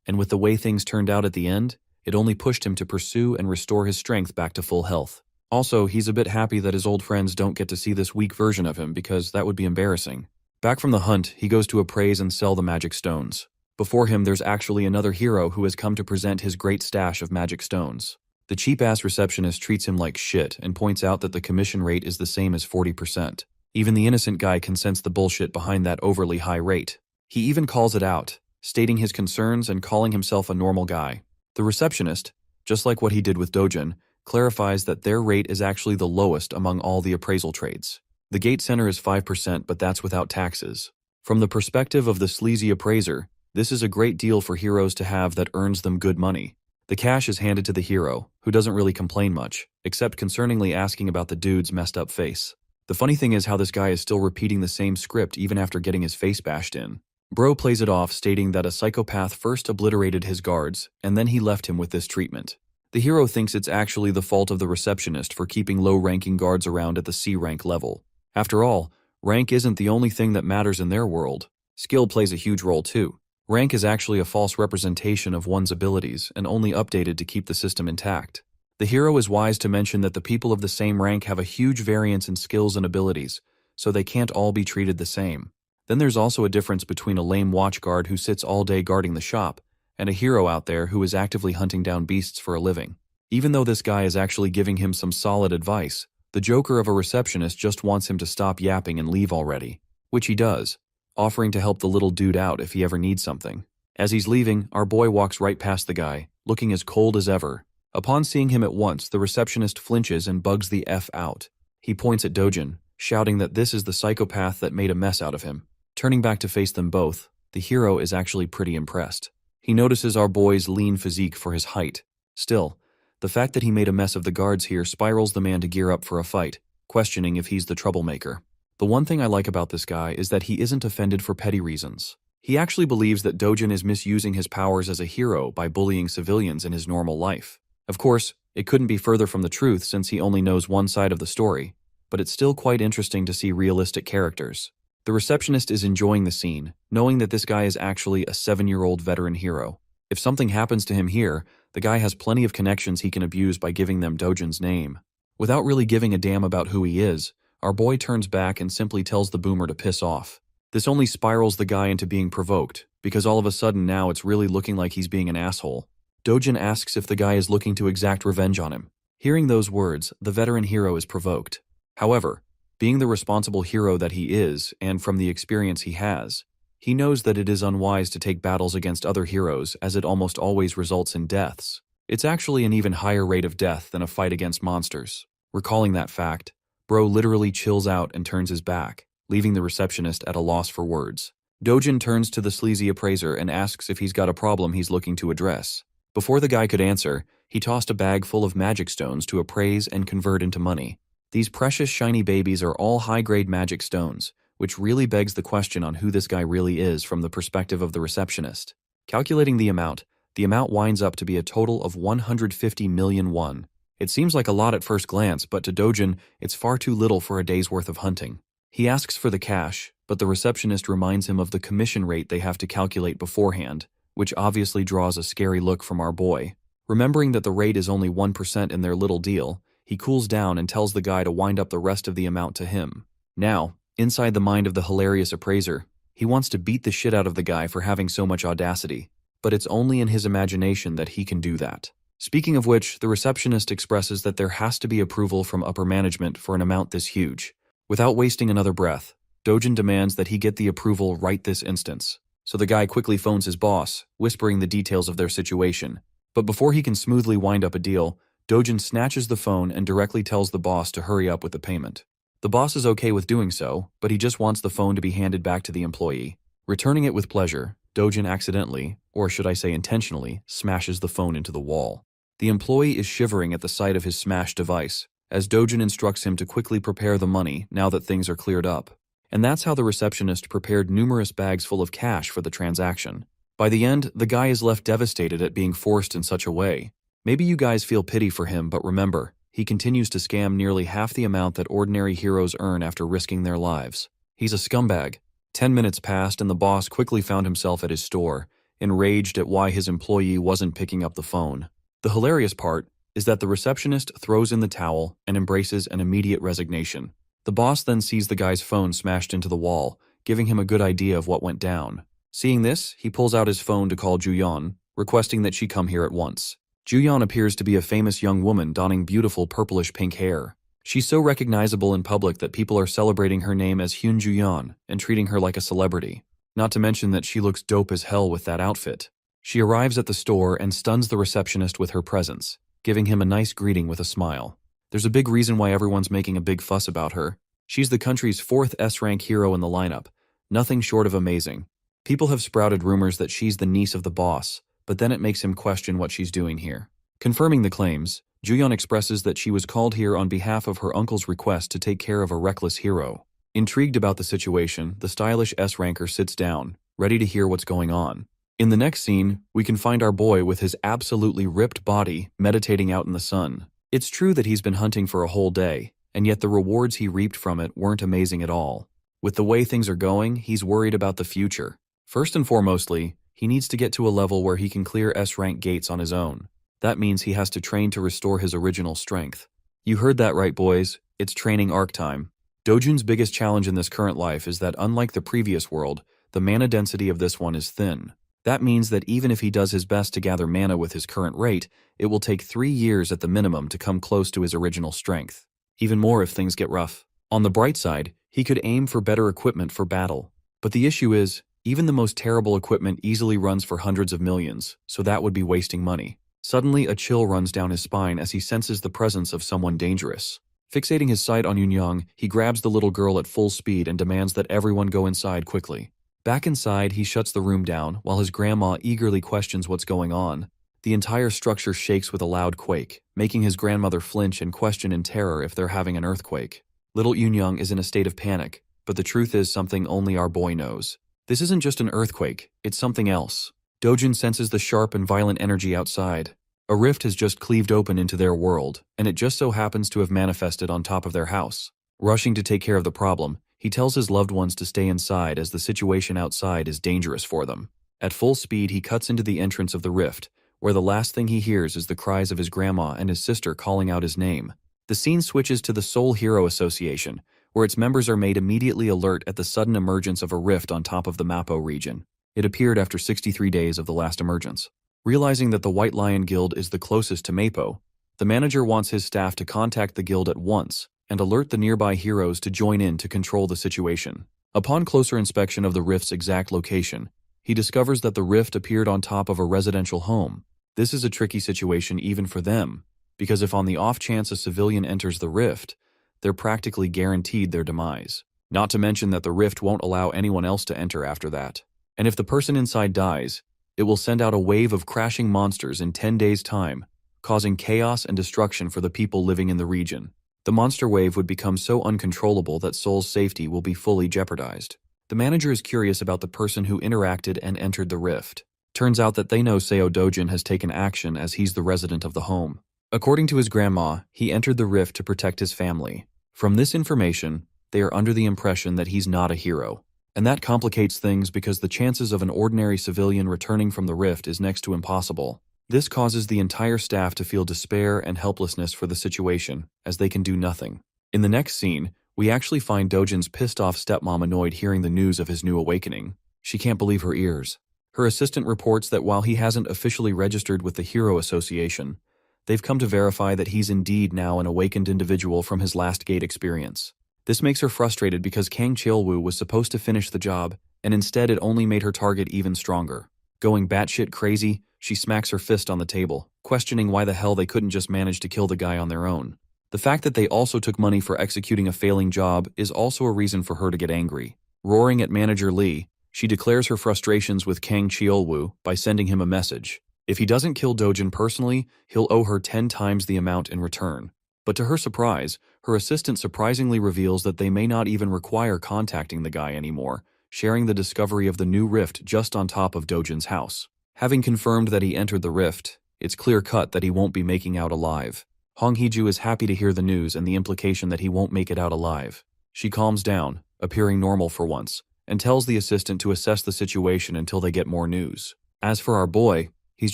and with the way things turned out at the end, it only pushed him to pursue and restore his strength back to full health. Also, he's a bit happy that his old friends don't get to see this weak version of him because that would be embarrassing. Back from the hunt, he goes to appraise and sell the magic stones. Before him, there's actually another hero who has come to present his great stash of magic stones. The cheap-ass receptionist treats him like shit and points out that the commission rate is the same as 40%. Even the innocent guy can sense the bullshit behind that overly high rate. He even calls it out, stating his concerns and calling himself a normal guy. The receptionist, just like what he did with Dojin, clarifies that their rate is actually the lowest among all the appraisal trades. The gate center is 5%, but that's without taxes. From the perspective of the sleazy appraiser, this is a great deal for heroes to have that earns them good money. The cash is handed to the hero, who doesn't really complain much, except concerningly asking about the dude's messed up face. The funny thing is how this guy is still repeating the same script even after getting his face bashed in. Bro plays it off, stating that a psychopath first obliterated his guards, and then he left him with this treatment. The hero thinks it's actually the fault of the receptionist for keeping low-ranking guards around at the C-rank level. After all, rank isn't the only thing that matters in their world. Skill plays a huge role too. Rank is actually a false representation of one's abilities and only updated to keep the system intact. The hero is wise to mention that the people of the same rank have a huge variance in skills and abilities, so they can't all be treated the same. Then there's also a difference between a lame watchguard who sits all day guarding the shop and a hero out there who is actively hunting down beasts for a living. Even though this guy is actually giving him some solid advice, the joker of a receptionist just wants him to stop yapping and leave already, which he does, offering to help the little dude out if he ever needs something. As he's leaving, our boy walks right past the guy, looking as cold as ever. Upon seeing him at once, the receptionist flinches and bugs the F out. He points at Dojin, shouting that this is the psychopath that made a mess out of him. Turning back to face them both, the hero is actually pretty impressed. He notices our boy's lean physique for his height. Still, the fact that he made a mess of the guards here spirals the man to gear up for a fight, questioning if he's the troublemaker. The one thing I like about this guy is that he isn't offended for petty reasons. He actually believes that Dojin is misusing his powers as a hero by bullying civilians in his normal life. Of course, it couldn't be further from the truth since he only knows one side of the story, but it's still quite interesting to see realistic characters. The receptionist is enjoying the scene, knowing that this guy is actually a 7-year-old veteran hero. If something happens to him here, the guy has plenty of connections he can abuse by giving them Dojin's name. Without really giving a damn about who he is, our boy turns back and simply tells the boomer to piss off. This only spirals the guy into being provoked, because all of a sudden now it's really looking like he's being an asshole. Dojin asks if the guy is looking to exact revenge on him. Hearing those words, the veteran hero is provoked. However, being the responsible hero that he is, and from the experience he has, he knows that it is unwise to take battles against other heroes as it almost always results in deaths. It's actually an even higher rate of death than a fight against monsters. Recalling that fact, Bro literally chills out and turns his back, leaving the receptionist at a loss for words. Dojin turns to the sleazy appraiser and asks if he's got a problem he's looking to address. Before the guy could answer, he tossed a bag full of magic stones to appraise and convert into money. These precious shiny babies are all high-grade magic stones, which really begs the question on who this guy really is from the perspective of the receptionist. Calculating the amount winds up to be a total of 150 million won. It seems like a lot at first glance, but to Dojin, it's far too little for a day's worth of hunting. He asks for the cash, but the receptionist reminds him of the commission rate they have to calculate beforehand, which obviously draws a scary look from our boy. Remembering that the rate is only 1% in their little deal, he cools down and tells the guy to wind up the rest of the amount to him. Now, inside the mind of the hilarious appraiser, he wants to beat the shit out of the guy for having so much audacity, but it's only in his imagination that he can do that. Speaking of which, the receptionist expresses that there has to be approval from upper management for an amount this huge. Without wasting another breath, Dojin demands that he get the approval right this instance. So the guy quickly phones his boss, whispering the details of their situation. But before he can smoothly wind up a deal, Dojin snatches the phone and directly tells the boss to hurry up with the payment. The boss is okay with doing so, but he just wants the phone to be handed back to the employee. Returning it with pleasure, Dojin accidentally, or should I say intentionally, smashes the phone into the wall. The employee is shivering at the sight of his smashed device, as Dojin instructs him to quickly prepare the money now that things are cleared up. And that's how the receptionist prepared numerous bags full of cash for the transaction. By the end, the guy is left devastated at being forced in such a way. Maybe you guys feel pity for him, but remember, he continues to scam nearly half the amount that ordinary heroes earn after risking their lives. He's a scumbag. 10 minutes passed and the boss quickly found himself at his store, enraged at why his employee wasn't picking up the phone. The hilarious part is that the receptionist throws in the towel and embraces an immediate resignation. The boss then sees the guy's phone smashed into the wall, giving him a good idea of what went down. Seeing this, he pulls out his phone to call Juyeon, requesting that she come here at once. Juyeon appears to be a famous young woman donning beautiful purplish-pink hair. She's so recognizable in public that people are celebrating her name as Hyun Juyeon and treating her like a celebrity. Not to mention that she looks dope as hell with that outfit. She arrives at the store and stuns the receptionist with her presence, giving him a nice greeting with a smile. There's a big reason why everyone's making a big fuss about her. She's the country's 4th S-rank hero in the lineup, nothing short of amazing. People have sprouted rumors that she's the niece of the boss, but then it makes him question what she's doing here. Confirming the claims, Juyeon expresses that she was called here on behalf of her uncle's request to take care of a reckless hero. Intrigued about the situation, the stylish S-ranker sits down, ready to hear what's going on. In the next scene, we can find our boy with his absolutely ripped body meditating out in the sun. It's true that he's been hunting for a whole day, and yet the rewards he reaped from it weren't amazing at all. With the way things are going, he's worried about the future. First and foremostly, he needs to get to a level where he can clear S-rank gates on his own. That means he has to train to restore his original strength. You heard that right, boys. It's training arc time. Dojin's biggest challenge in this current life is that unlike the previous world, the mana density of this one is thin. That means that even if he does his best to gather mana with his current rate, it will take 3 years at the minimum to come close to his original strength. Even more if things get rough. On the bright side, he could aim for better equipment for battle. But the issue is, even the most terrible equipment easily runs for hundreds of millions, so that would be wasting money. Suddenly, a chill runs down his spine as he senses the presence of someone dangerous. Fixating his sight on Yunyang, he grabs the little girl at full speed and demands that everyone go inside quickly. Back inside, he shuts the room down while his grandma eagerly questions what's going on. The entire structure shakes with a loud quake, making his grandmother flinch and question in terror if they're having an earthquake. Little Yunyang is in a state of panic, but the truth is something only our boy knows. This isn't just an earthquake, it's something else. Dojin senses the sharp and violent energy outside. A rift has just cleaved open into their world, and it just so happens to have manifested on top of their house. Rushing to take care of the problem, he tells his loved ones to stay inside as the situation outside is dangerous for them. At full speed, he cuts into the entrance of the rift, where the last thing he hears is the cries of his grandma and his sister calling out his name. The scene switches to the Seoul Hero Association, where its members are made immediately alert at the sudden emergence of a rift on top of the Mapo region. It appeared after 63 days of the last emergence. Realizing that the White Lion Guild is the closest to Mapo, the manager wants his staff to contact the guild at once and alert the nearby heroes to join in to control the situation. Upon closer inspection of the rift's exact location, he discovers that the rift appeared on top of a residential home. This is a tricky situation even for them, because if on the off chance a civilian enters the rift, they're practically guaranteed their demise. Not to mention that the rift won't allow anyone else to enter after that. And if the person inside dies, it will send out a wave of crashing monsters in 10 days' time, causing chaos and destruction for the people living in the region. The monster wave would become so uncontrollable that Seoul's safety will be fully jeopardized. The manager is curious about the person who interacted and entered the rift. Turns out that they know Seo Dojin has taken action as he's the resident of the home. According to his grandma, he entered the rift to protect his family. From this information, they are under the impression that he's not a hero. And that complicates things because the chances of an ordinary civilian returning from the rift is next to impossible. This causes the entire staff to feel despair and helplessness for the situation, as they can do nothing. In the next scene, we actually find Dojin's pissed-off stepmom annoyed hearing the news of his new awakening. She can't believe her ears. Her assistant reports that while he hasn't officially registered with the Hero Association, they've come to verify that he's indeed now an awakened individual from his last gate experience. This makes her frustrated because Kang Cheolwoo was supposed to finish the job, and instead it only made her target even stronger. Going batshit crazy, she smacks her fist on the table, questioning why the hell they couldn't just manage to kill the guy on their own. The fact that they also took money for executing a failing job is also a reason for her to get angry. Roaring at manager Lee, she declares her frustrations with Kang Cheolwoo by sending him a message. If he doesn't kill Dojin personally, he'll owe her 10 times the amount in return. But to her surprise, her assistant surprisingly reveals that they may not even require contacting the guy anymore, sharing the discovery of the new rift just on top of Dojin's house. Having confirmed that he entered the rift, it's clear-cut that he won't be making out alive. Hong Hee-ju is happy to hear the news and the implication that he won't make it out alive. She calms down, appearing normal for once, and tells the assistant to assess the situation until they get more news. As for our boy, he's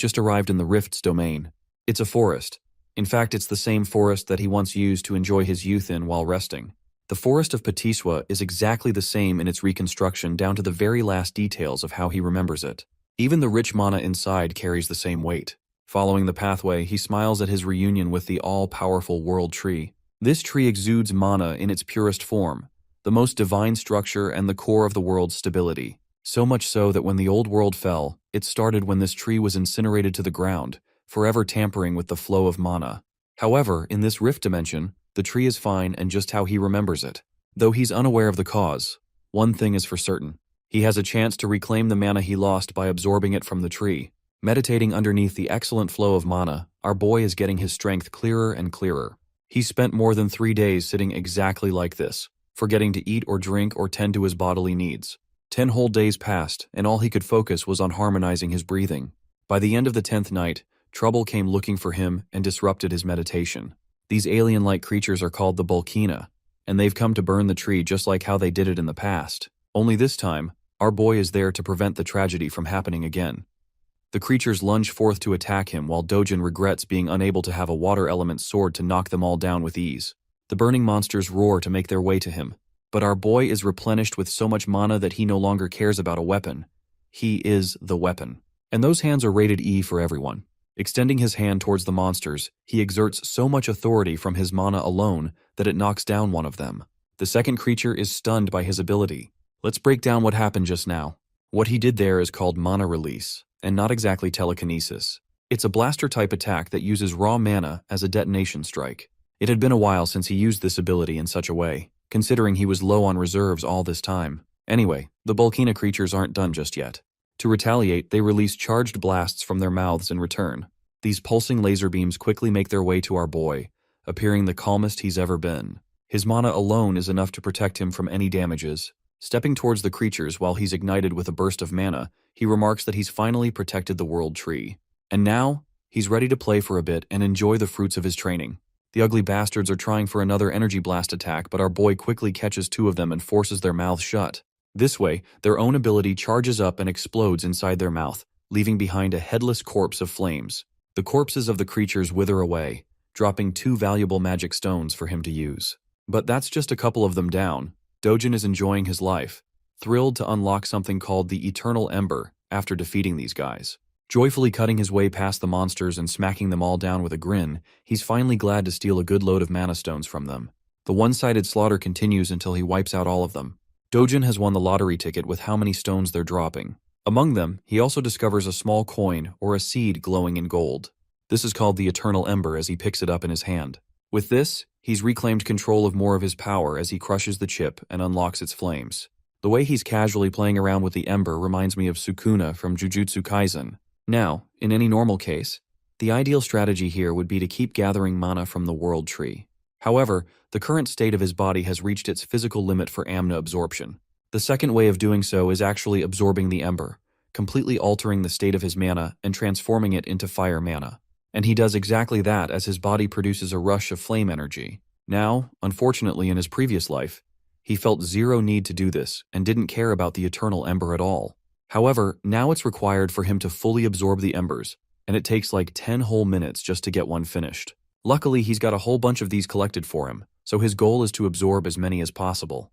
just arrived in the rift's domain. It's a forest. In fact, it's the same forest that he once used to enjoy his youth in while resting. The forest of Patiswa is exactly the same in its reconstruction down to the very last details of how he remembers it. Even the rich mana inside carries the same weight. Following the pathway, he smiles at his reunion with the all-powerful world tree. This tree exudes mana in its purest form, the most divine structure and the core of the world's stability. So much so that when the old world fell, it started when this tree was incinerated to the ground, forever tampering with the flow of mana. However, in this rift dimension, the tree is fine and just how he remembers it. Though he's unaware of the cause, one thing is for certain. He has a chance to reclaim the mana he lost by absorbing it from the tree. Meditating underneath the excellent flow of mana, our boy is getting his strength clearer and clearer. He spent more than 3 days sitting exactly like this, forgetting to eat or drink or tend to his bodily needs. 10 whole days passed, and all he could focus was on harmonizing his breathing. By the end of the 10th night, trouble came looking for him and disrupted his meditation. These alien-like creatures are called the Bulkina, and they've come to burn the tree just like how they did it in the past. Only this time, our boy is there to prevent the tragedy from happening again. The creatures lunge forth to attack him while Dojin regrets being unable to have a water element sword to knock them all down with ease. The burning monsters roar to make their way to him, but our boy is replenished with so much mana that he no longer cares about a weapon. He is the weapon. And those hands are rated E for everyone. Extending his hand towards the monsters, he exerts so much authority from his mana alone that it knocks down one of them. The second creature is stunned by his ability. Let's break down what happened just now. What he did there is called mana release, and not exactly telekinesis. It's a blaster-type attack that uses raw mana as a detonation strike. It had been a while since he used this ability in such a way, considering he was low on reserves all this time. Anyway, the Bulkina creatures aren't done just yet. To retaliate, they release charged blasts from their mouths in return. These pulsing laser beams quickly make their way to our boy, appearing the calmest he's ever been. His mana alone is enough to protect him from any damages. Stepping towards the creatures while he's ignited with a burst of mana, he remarks that he's finally protected the world tree. And now, he's ready to play for a bit and enjoy the fruits of his training. The ugly bastards are trying for another energy blast attack, but our boy quickly catches two of them and forces their mouths shut. This way, their own ability charges up and explodes inside their mouth, leaving behind a headless corpse of flames. The corpses of the creatures wither away, dropping 2 valuable magic stones for him to use. But that's just a couple of them down. Dojin is enjoying his life, thrilled to unlock something called the Eternal Ember after defeating these guys. Joyfully cutting his way past the monsters and smacking them all down with a grin, he's finally glad to steal a good load of mana stones from them. The one-sided slaughter continues until he wipes out all of them. Dojin has won the lottery ticket with how many stones they're dropping. Among them, he also discovers a small coin or a seed glowing in gold. This is called the Eternal Ember as he picks it up in his hand. With this, he's reclaimed control of more of his power as he crushes the chip and unlocks its flames. The way he's casually playing around with the ember reminds me of Sukuna from Jujutsu Kaisen. Now, in any normal case, the ideal strategy here would be to keep gathering mana from the world tree. However, the current state of his body has reached its physical limit for amna absorption. The second way of doing so is actually absorbing the ember, completely altering the state of his mana and transforming it into fire mana. And he does exactly that as his body produces a rush of flame energy. Now, unfortunately in his previous life, he felt zero need to do this and didn't care about the Eternal Ember at all. However, now it's required for him to fully absorb the embers, and it takes like 10 whole minutes just to get one finished. Luckily, he's got a whole bunch of these collected for him, so his goal is to absorb as many as possible.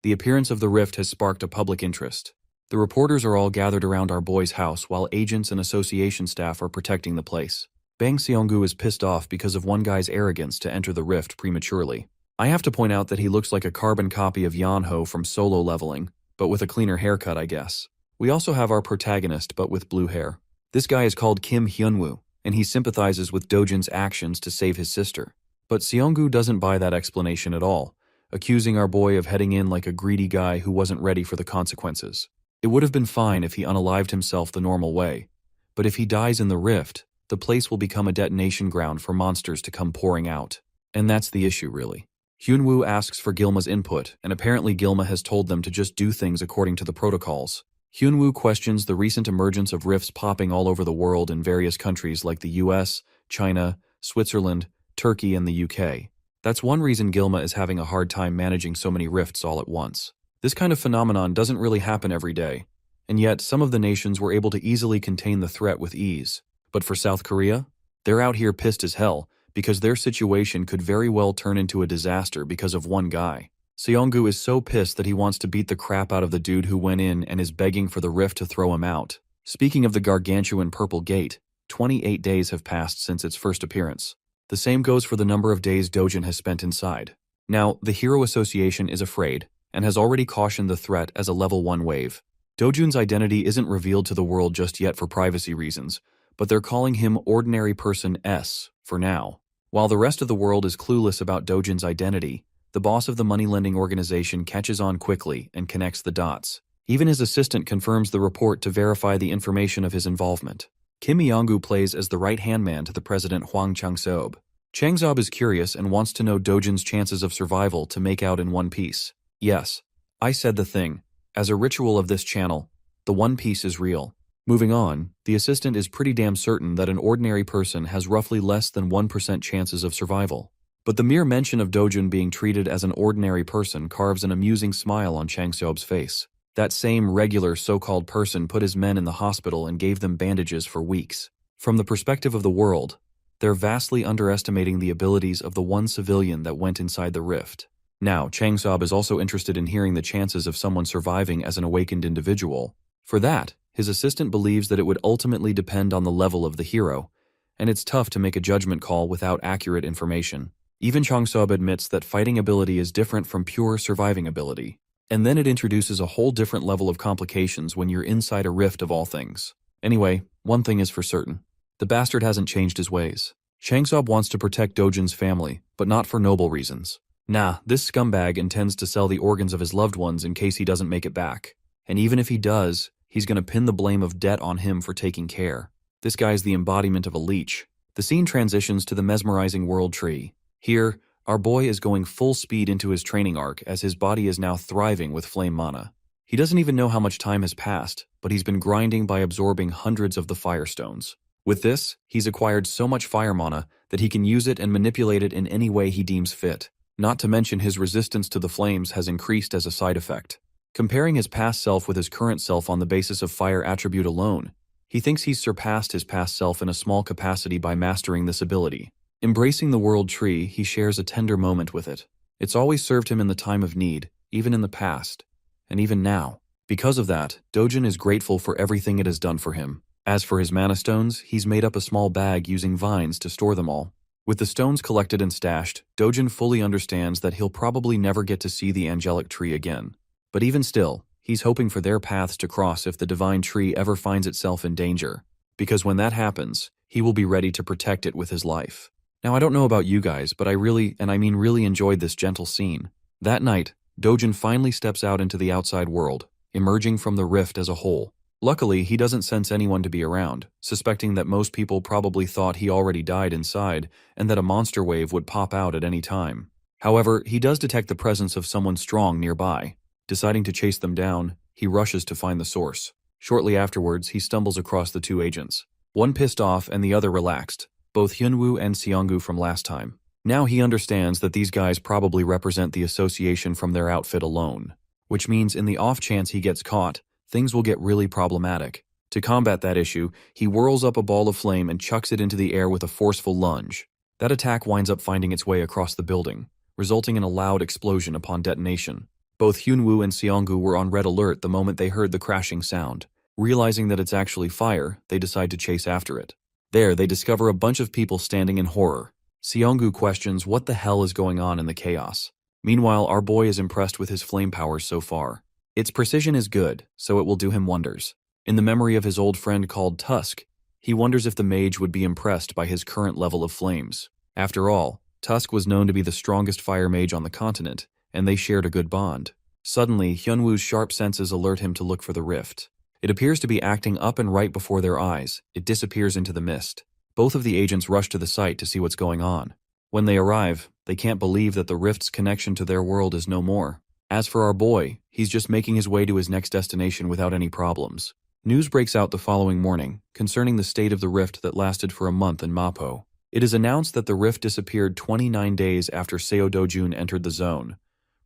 The appearance of the rift has sparked a public interest. The reporters are all gathered around our boy's house while agents and association staff are protecting the place. Bang Seonggu is pissed off because of one guy's arrogance to enter the rift prematurely. I have to point out that he looks like a carbon copy of Yeonho from Solo Leveling, but with a cleaner haircut, I guess. We also have our protagonist, but with blue hair. This guy is called Kim Hyunwoo, and he sympathizes with Dojin's actions to save his sister. But Seonggu doesn't buy that explanation at all, accusing our boy of heading in like a greedy guy who wasn't ready for the consequences. It would have been fine if he unalived himself the normal way, but if he dies in the rift, the place will become a detonation ground for monsters to come pouring out. And that's the issue, really. Hyunwoo asks for Gilma's input, and apparently Gilma has told them to just do things according to the protocols. Hyunwoo questions the recent emergence of rifts popping all over the world in various countries like the US, China, Switzerland, Turkey, and the UK. That's one reason Gilma is having a hard time managing so many rifts all at once. This kind of phenomenon doesn't really happen every day, and yet some of the nations were able to easily contain the threat with ease. But for South Korea, they're out here pissed as hell because their situation could very well turn into a disaster because of one guy. Seonggu is so pissed that he wants to beat the crap out of the dude who went in and is begging for the rift to throw him out. Speaking of the gargantuan purple gate, 28 days have passed since its first appearance. The same goes for the number of days Dojin has spent inside. Now, the Hero Association is afraid and has already cautioned the threat as a level 1 wave. Dojin's identity isn't revealed to the world just yet for privacy reasons, but they're calling him Ordinary Person S for now. While the rest of the world is clueless about Dojin's identity, the boss of the money-lending organization catches on quickly and connects the dots. Even his assistant confirms the report to verify the information of his involvement. Kim Myong-gu plays as the right-hand man to the president Hwang Chang-seob. Chang-seob is curious and wants to know Dojin's chances of survival to make out in one piece. Yes, I said the thing. As a ritual of this channel, the One Piece is real. Moving on, the assistant is pretty damn certain that an ordinary person has roughly less than 1% chances of survival. But the mere mention of Dojin being treated as an ordinary person carves an amusing smile on Chang-seob's face. That same regular so-called person put his men in the hospital and gave them bandages for weeks. From the perspective of the world, they're vastly underestimating the abilities of the one civilian that went inside the rift. Now, Chang-seob is also interested in hearing the chances of someone surviving as an awakened individual. For that, his assistant believes that it would ultimately depend on the level of the hero, and it's tough to make a judgment call without accurate information. Even Chang-seob admits that fighting ability is different from pure surviving ability. And then it introduces a whole different level of complications when you're inside a rift of all things. Anyway, one thing is for certain. The bastard hasn't changed his ways. Changseob wants to protect Dojin's family, but not for noble reasons. Nah, this scumbag intends to sell the organs of his loved ones in case he doesn't make it back. And even if he does, he's gonna pin the blame of debt on him for taking care. This guy's the embodiment of a leech. The scene transitions to the mesmerizing world tree. Here, our boy is going full speed into his training arc as his body is now thriving with flame mana. He doesn't even know how much time has passed, but he's been grinding by absorbing hundreds of the firestones. With this, he's acquired so much fire mana that he can use it and manipulate it in any way he deems fit. Not to mention his resistance to the flames has increased as a side effect. Comparing his past self with his current self on the basis of fire attribute alone, he thinks he's surpassed his past self in a small capacity by mastering this ability. Embracing the world tree, he shares a tender moment with it. It's always served him in the time of need, even in the past, and even now. Because of that, Dojin is grateful for everything it has done for him. As for his mana stones, he's made up a small bag using vines to store them all. With the stones collected and stashed, Dojin fully understands that he'll probably never get to see the angelic tree again. But even still, he's hoping for their paths to cross if the divine tree ever finds itself in danger, because when that happens, he will be ready to protect it with his life. Now, I don't know about you guys, but I really enjoyed this gentle scene. That night, Dojin finally steps out into the outside world, emerging from the rift as a whole. Luckily, he doesn't sense anyone to be around, suspecting that most people probably thought he already died inside and that a monster wave would pop out at any time. However, he does detect the presence of someone strong nearby. Deciding to chase them down, he rushes to find the source. Shortly afterwards, he stumbles across the two agents. One pissed off and the other relaxed, both Hyunwoo and Seonggu from last time. Now he understands that these guys probably represent the association from their outfit alone, which means in the off chance he gets caught, things will get really problematic. To combat that issue, he whirls up a ball of flame and chucks it into the air with a forceful lunge. That attack winds up finding its way across the building, resulting in a loud explosion upon detonation. Both Hyunwoo and Seonggu were on red alert the moment they heard the crashing sound. Realizing that it's actually fire, they decide to chase after it. There, they discover a bunch of people standing in horror. Seonggu questions what the hell is going on in the chaos. Meanwhile, our boy is impressed with his flame powers so far. Its precision is good, so it will do him wonders. In the memory of his old friend called Tusk, he wonders if the mage would be impressed by his current level of flames. After all, Tusk was known to be the strongest fire mage on the continent, and they shared a good bond. Suddenly, Hyunwoo's sharp senses alert him to look for the rift. It appears to be acting up and right before their eyes. It disappears into the mist. Both of the agents rush to the site to see what's going on. When they arrive, they can't believe that the rift's connection to their world is no more. As for our boy, he's just making his way to his next destination without any problems. News breaks out the following morning concerning the state of the rift that lasted for a month in Mapo. It is announced that the rift disappeared 29 days after Seo Dojun entered the zone,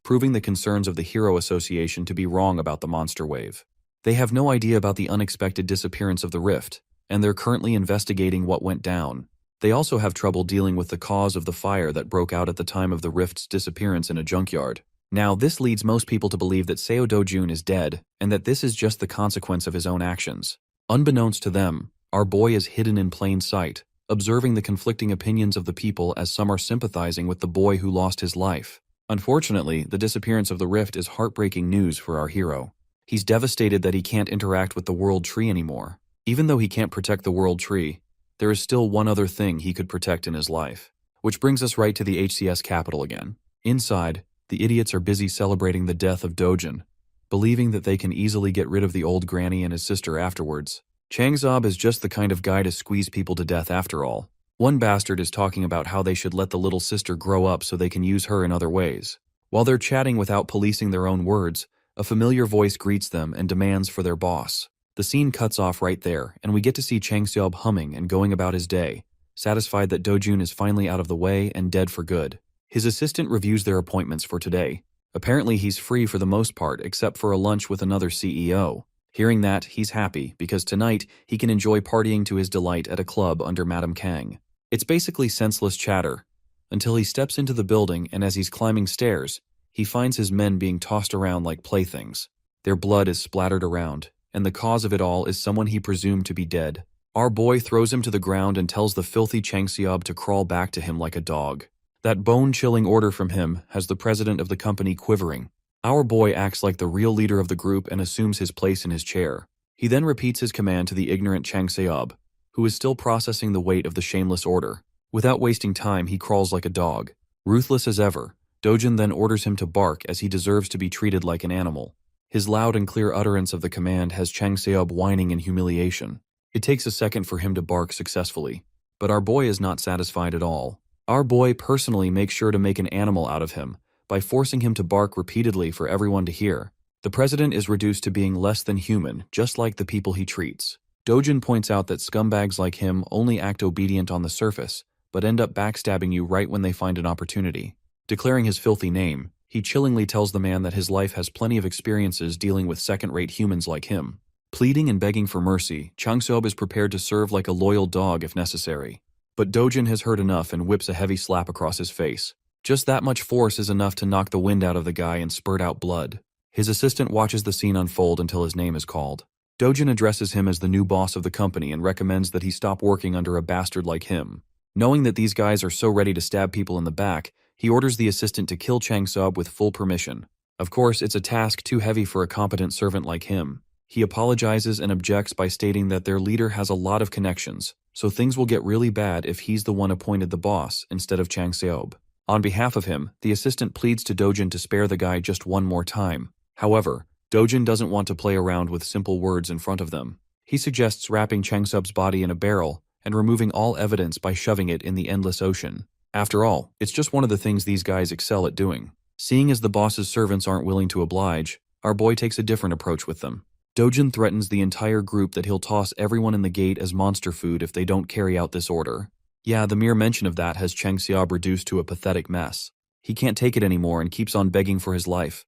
proving the concerns of the Hero Association to be wrong about the monster wave. They have no idea about the unexpected disappearance of the rift, and they're currently investigating what went down. They also have trouble dealing with the cause of the fire that broke out at the time of the rift's disappearance in a junkyard. Now, this leads most people to believe that Seo Dojun is dead, and that this is just the consequence of his own actions. Unbeknownst to them, our boy is hidden in plain sight, observing the conflicting opinions of the people as some are sympathizing with the boy who lost his life. Unfortunately, the disappearance of the rift is heartbreaking news for our hero. He's devastated that he can't interact with the world tree anymore. Even though he can't protect the world tree, there is still one other thing he could protect in his life. Which brings us right to the HCS capital again. Inside, the idiots are busy celebrating the death of Dojin, believing that they can easily get rid of the old granny and his sister afterwards. Changseob is just the kind of guy to squeeze people to death after all. One bastard is talking about how they should let the little sister grow up so they can use her in other ways. While they're chatting without policing their own words, a familiar voice greets them and demands for their boss. The scene cuts off right there, and we get to see Changseob humming and going about his day, satisfied that Dojun is finally out of the way and dead for good. His assistant reviews their appointments for today. Apparently he's free for the most part except for a lunch with another CEO. Hearing that, he's happy because tonight he can enjoy partying to his delight at a club under Madam Kang. It's basically senseless chatter, until he steps into the building and as he's climbing stairs, he finds his men being tossed around like playthings. Their blood is splattered around, and the cause of it all is someone he presumed to be dead. Our boy throws him to the ground and tells the filthy Changseob to crawl back to him like a dog. That bone-chilling order from him has the president of the company quivering. Our boy acts like the real leader of the group and assumes his place in his chair. He then repeats his command to the ignorant Changseob, who is still processing the weight of the shameless order. Without wasting time, he crawls like a dog. Ruthless as ever, Dojin then orders him to bark as he deserves to be treated like an animal. His loud and clear utterance of the command has Chang Seob whining in humiliation. It takes a second for him to bark successfully. But our boy is not satisfied at all. Our boy personally makes sure to make an animal out of him by forcing him to bark repeatedly for everyone to hear. The president is reduced to being less than human, just like the people he treats. Dojin points out that scumbags like him only act obedient on the surface, but end up backstabbing you right when they find an opportunity. Declaring his filthy name, he chillingly tells the man that his life has plenty of experiences dealing with second-rate humans like him. Pleading and begging for mercy, Chang Seob is prepared to serve like a loyal dog if necessary. But Dojin has heard enough and whips a heavy slap across his face. Just that much force is enough to knock the wind out of the guy and spurt out blood. His assistant watches the scene unfold until his name is called. Dojin addresses him as the new boss of the company and recommends that he stop working under a bastard like him. Knowing that these guys are so ready to stab people in the back, he orders the assistant to kill Chang Seob with full permission. Of course, it's a task too heavy for a competent servant like him. He apologizes and objects by stating that their leader has a lot of connections, so things will get really bad if he's the one appointed the boss instead of Chang Seob. On behalf of him, the assistant pleads to Dojin to spare the guy just one more time. However, Dojin doesn't want to play around with simple words in front of them. He suggests wrapping Chang Seob's body in a barrel and removing all evidence by shoving it in the endless ocean. After all, it's just one of the things these guys excel at doing. Seeing as the boss's servants aren't willing to oblige, our boy takes a different approach with them. Dojin threatens the entire group that he'll toss everyone in the gate as monster food if they don't carry out this order. Yeah, the mere mention of that has Chang Seob reduced to a pathetic mess. He can't take it anymore and keeps on begging for his life,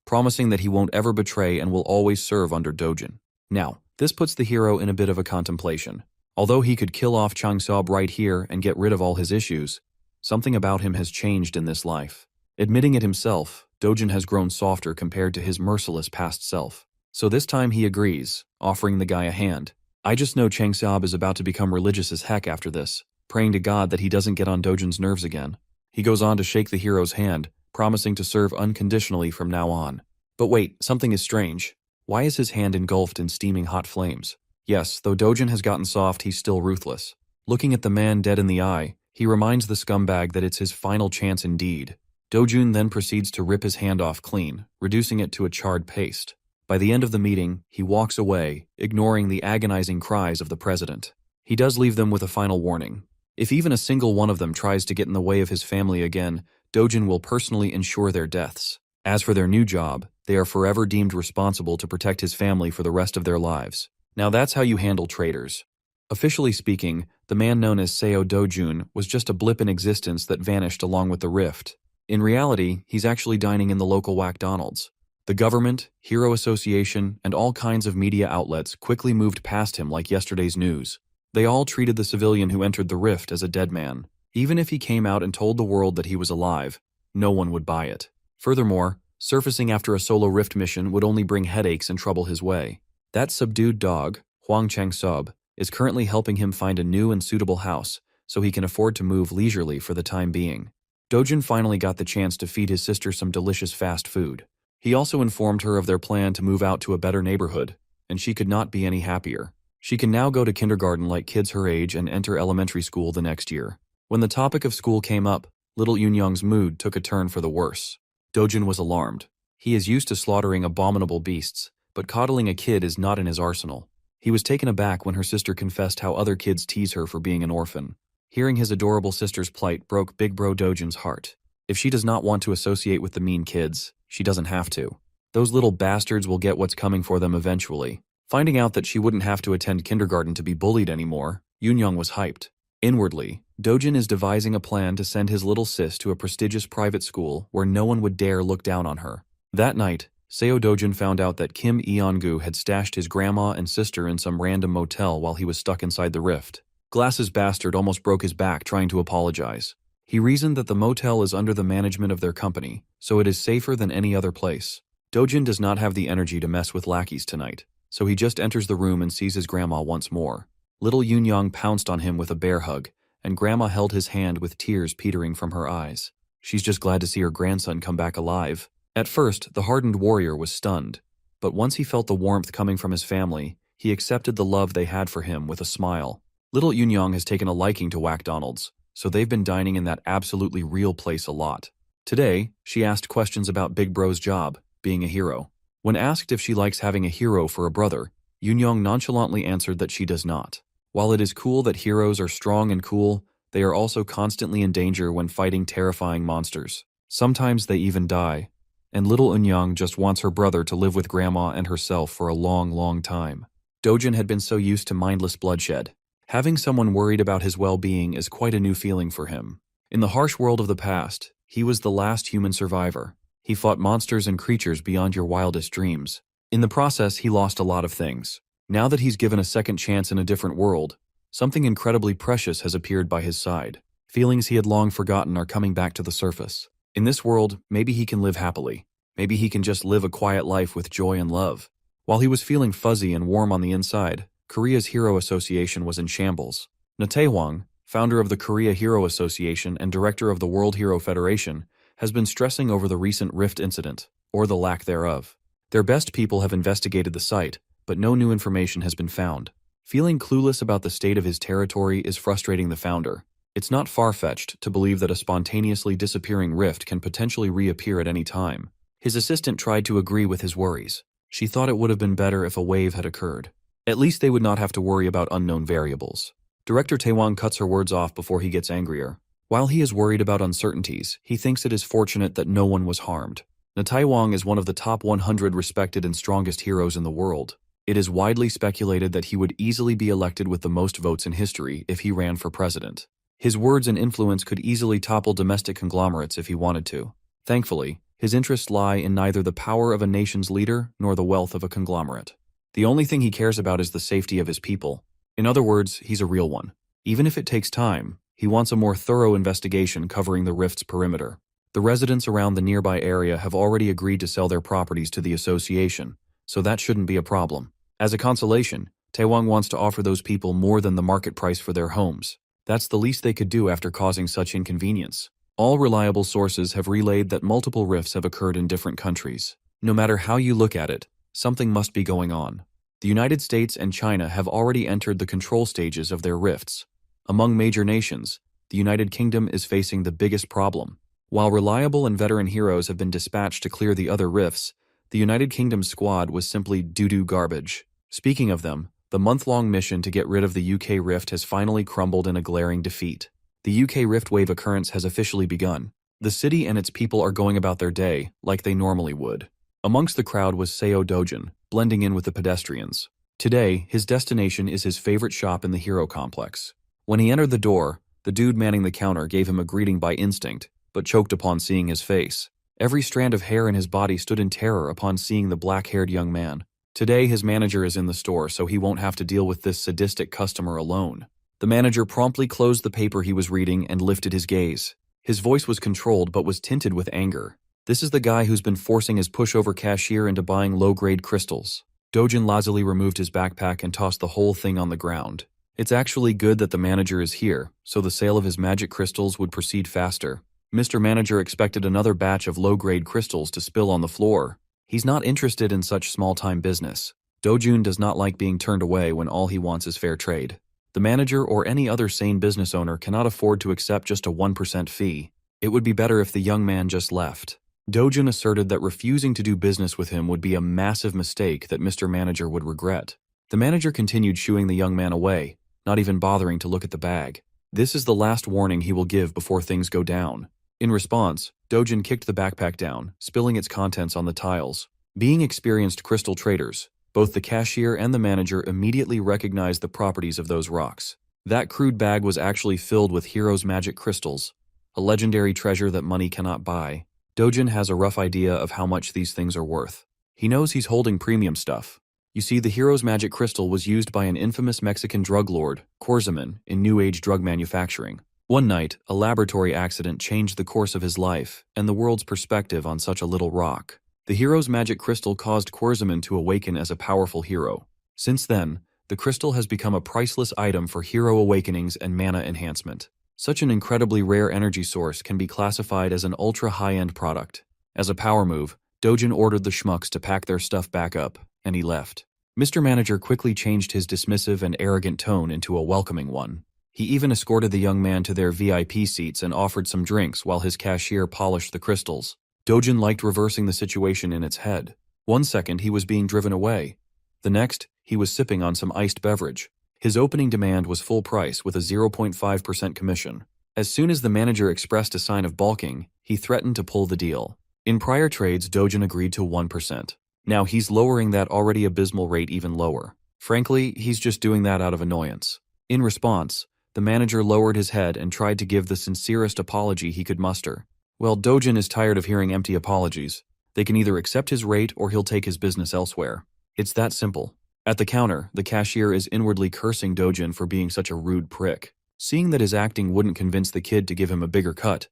promising that he won't ever betray and will always serve under Dojin. Now, this puts the hero in a bit of a contemplation. Although he could kill off Chang Seob right here and get rid of all his issues, something about him has changed in this life. Admitting it himself, Dojin has grown softer compared to his merciless past self. So this time he agrees, offering the guy a hand. I just know Chang Seob is about to become religious as heck after this, praying to God that he doesn't get on Dojin's nerves again. He goes on to shake the hero's hand, promising to serve unconditionally from now on. But wait, something is strange. Why is his hand engulfed in steaming hot flames? Yes, though Dojin has gotten soft, he's still ruthless. Looking at the man dead in the eye, he reminds the scumbag that it's his final chance indeed. Dojin then proceeds to rip his hand off clean, reducing it to a charred paste. By the end of the meeting, he walks away, ignoring the agonizing cries of the president. He does leave them with a final warning. If even a single one of them tries to get in the way of his family again, Dojin will personally ensure their deaths. As for their new job, they are forever deemed responsible to protect his family for the rest of their lives. Now that's how you handle traitors. Officially speaking, the man known as Seo Dojun was just a blip in existence that vanished along with the rift. In reality, he's actually dining in the local McDonald's. The government, Hero Association, and all kinds of media outlets quickly moved past him like yesterday's news. They all treated the civilian who entered the rift as a dead man. Even if he came out and told the world that he was alive, no one would buy it. Furthermore, surfacing after a solo rift mission would only bring headaches and trouble his way. That subdued dog, Huang Chang Seob, is currently helping him find a new and suitable house so he can afford to move leisurely for the time being. Dojin finally got the chance to feed his sister some delicious fast food. He also informed her of their plan to move out to a better neighborhood, and she could not be any happier. She can now go to kindergarten like kids her age and enter elementary school the next year. When the topic of school came up, little Yunyang's mood took a turn for the worse. Dojin was alarmed. He is used to slaughtering abominable beasts, but coddling a kid is not in his arsenal. He was taken aback when her sister confessed how other kids tease her for being an orphan. Hearing his adorable sister's plight broke Big Bro Dojin's heart. If she does not want to associate with the mean kids, she doesn't have to. Those little bastards will get what's coming for them eventually. Finding out that she wouldn't have to attend kindergarten to be bullied anymore, Yunyang was hyped. Inwardly, Dojin is devising a plan to send his little sis to a prestigious private school where no one would dare look down on her. That night, Seo Dojin found out that Kim Eongu had stashed his grandma and sister in some random motel while he was stuck inside the rift. Glasses bastard almost broke his back trying to apologize. He reasoned that the motel is under the management of their company, so it is safer than any other place. Dojin does not have the energy to mess with lackeys tonight, so he just enters the room and sees his grandma once more. Little Yunyang pounced on him with a bear hug, and grandma held his hand with tears petering from her eyes. She's just glad to see her grandson come back alive. At first, the hardened warrior was stunned, but once he felt the warmth coming from his family, he accepted the love they had for him with a smile. Little Yunyang has taken a liking to McDonald's, so they've been dining in that absolutely real place a lot. Today, she asked questions about Big Bro's job, being a hero. When asked if she likes having a hero for a brother, Yoon nonchalantly answered that she does not. While it is cool that heroes are strong and cool, they are also constantly in danger when fighting terrifying monsters. Sometimes they even die. And little Eun just wants her brother to live with grandma and herself for a long, long time. Dojin had been so used to mindless bloodshed. Having someone worried about his well-being is quite a new feeling for him. In the harsh world of the past, he was the last human survivor. He fought monsters and creatures beyond your wildest dreams. In the process, he lost a lot of things. Now that he's given a second chance in a different world, something incredibly precious has appeared by his side. Feelings he had long forgotten are coming back to the surface. In this world, maybe he can live happily. Maybe he can just live a quiet life with joy and love. While he was feeling fuzzy and warm on the inside, Korea's Hero Association was in shambles. Nae-hwang, founder of the Korea Hero Association and director of the World Hero Federation, has been stressing over the recent rift incident, or the lack thereof. Their best people have investigated the site, but no new information has been found. Feeling clueless about the state of his territory is frustrating the founder. It's not far-fetched to believe that a spontaneously disappearing rift can potentially reappear at any time. His assistant tried to agree with his worries. She thought it would have been better if a wave had occurred. At least they would not have to worry about unknown variables. Director Taewon cuts her words off before he gets angrier. While he is worried about uncertainties, he thinks it is fortunate that no one was harmed. Taewon is one of the top 100 respected and strongest heroes in the world. It is widely speculated that he would easily be elected with the most votes in history if he ran for president. His words and influence could easily topple domestic conglomerates if he wanted to. Thankfully, his interests lie in neither the power of a nation's leader nor the wealth of a conglomerate. The only thing he cares about is the safety of his people. In other words, he's a real one. Even if it takes time, he wants a more thorough investigation covering the rift's perimeter. The residents around the nearby area have already agreed to sell their properties to the association, so that shouldn't be a problem. As a consolation, Taewon wants to offer those people more than the market price for their homes. That's the least they could do after causing such inconvenience. All reliable sources have relayed that multiple rifts have occurred in different countries. No matter how you look at it, something must be going on. The United States and China have already entered the control stages of their rifts. Among major nations, the United Kingdom is facing the biggest problem. While reliable and veteran heroes have been dispatched to clear the other rifts, the United Kingdom's squad was simply doo-doo garbage. Speaking of them, the month-long mission to get rid of the UK rift has finally crumbled in a glaring defeat. The UK rift wave occurrence has officially begun. The city and its people are going about their day like they normally would. Amongst the crowd was Seo Dojin, blending in with the pedestrians. Today, his destination is his favorite shop in the hero complex. When he entered the door, the dude manning the counter gave him a greeting by instinct, but choked upon seeing his face. Every strand of hair in his body stood in terror upon seeing the black-haired young man. Today, his manager is in the store, so he won't have to deal with this sadistic customer alone. The manager promptly closed the paper he was reading and lifted his gaze. His voice was controlled but was tinted with anger. This is the guy who's been forcing his pushover cashier into buying low-grade crystals. Dojin lazily removed his backpack and tossed the whole thing on the ground. It's actually good that the manager is here, so the sale of his magic crystals would proceed faster. Mr. Manager expected another batch of low-grade crystals to spill on the floor. He's not interested in such small-time business. Dojun does not like being turned away when all he wants is fair trade. The manager or any other sane business owner cannot afford to accept just a 1% fee. It would be better if the young man just left. Dojun asserted that refusing to do business with him would be a massive mistake that Mr. Manager would regret. The manager continued shooing the young man away, not even bothering to look at the bag. This is the last warning he will give before things go down. In response, Dojin kicked the backpack down, spilling its contents on the tiles. Being experienced crystal traders, both the cashier and the manager immediately recognized the properties of those rocks. That crude bag was actually filled with Hero's magic crystals, a legendary treasure that money cannot buy. Dojin has a rough idea of how much these things are worth. He knows he's holding premium stuff. You see, the Hero's magic crystal was used by an infamous Mexican drug lord, Korzaman, in New Age drug manufacturing. One night, a laboratory accident changed the course of his life and the world's perspective on such a little rock. The Hero's magic crystal caused Korzaman to awaken as a powerful hero. Since then, the crystal has become a priceless item for hero awakenings and mana enhancement. Such an incredibly rare energy source can be classified as an ultra-high-end product. As a power move, Dojin ordered the schmucks to pack their stuff back up, and he left. Mr. Manager quickly changed his dismissive and arrogant tone into a welcoming one. He even escorted the young man to their VIP seats and offered some drinks while his cashier polished the crystals. Dojin liked reversing the situation in its head. One second he was being driven away. The next, he was sipping on some iced beverage. His opening demand was full price with a 0.5% commission. As soon as the manager expressed a sign of balking, he threatened to pull the deal. In prior trades, Dojin agreed to 1%. Now he's lowering that already abysmal rate even lower. Frankly, he's just doing that out of annoyance. In response, the manager lowered his head and tried to give the sincerest apology he could muster. Well, Dojin is tired of hearing empty apologies. They can either accept his rate or he'll take his business elsewhere. It's that simple. At the counter, the cashier is inwardly cursing Dojin for being such a rude prick. Seeing that his acting wouldn't convince the kid to give him a bigger cut,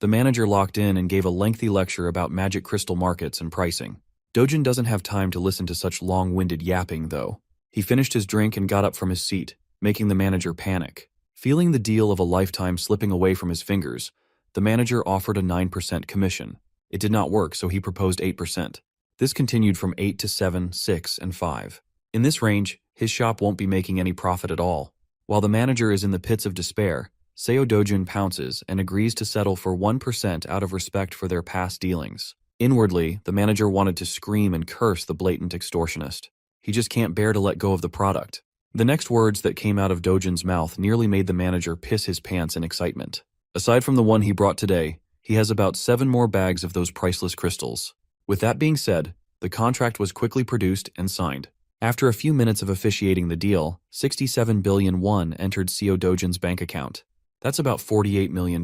the manager locked in and gave a lengthy lecture about magic crystal markets and pricing. Dojin doesn't have time to listen to such long-winded yapping, though. He finished his drink and got up from his seat, making the manager panic. Feeling the deal of a lifetime slipping away from his fingers, the manager offered a 9% commission. It did not work, so he proposed 8%. This continued from 8 to 7, 6, and 5. In this range, his shop won't be making any profit at all. While the manager is in the pits of despair, Seo Dojin pounces and agrees to settle for 1% out of respect for their past dealings. Inwardly, the manager wanted to scream and curse the blatant extortionist. He just can't bear to let go of the product. The next words that came out of Dojin's mouth nearly made the manager piss his pants in excitement. Aside from the one he brought today, he has about 7 more bags of those priceless crystals. With that being said, the contract was quickly produced and signed. After a few minutes of officiating the deal, 67 billion won entered Seo Dojin's bank account. That's about $48 million.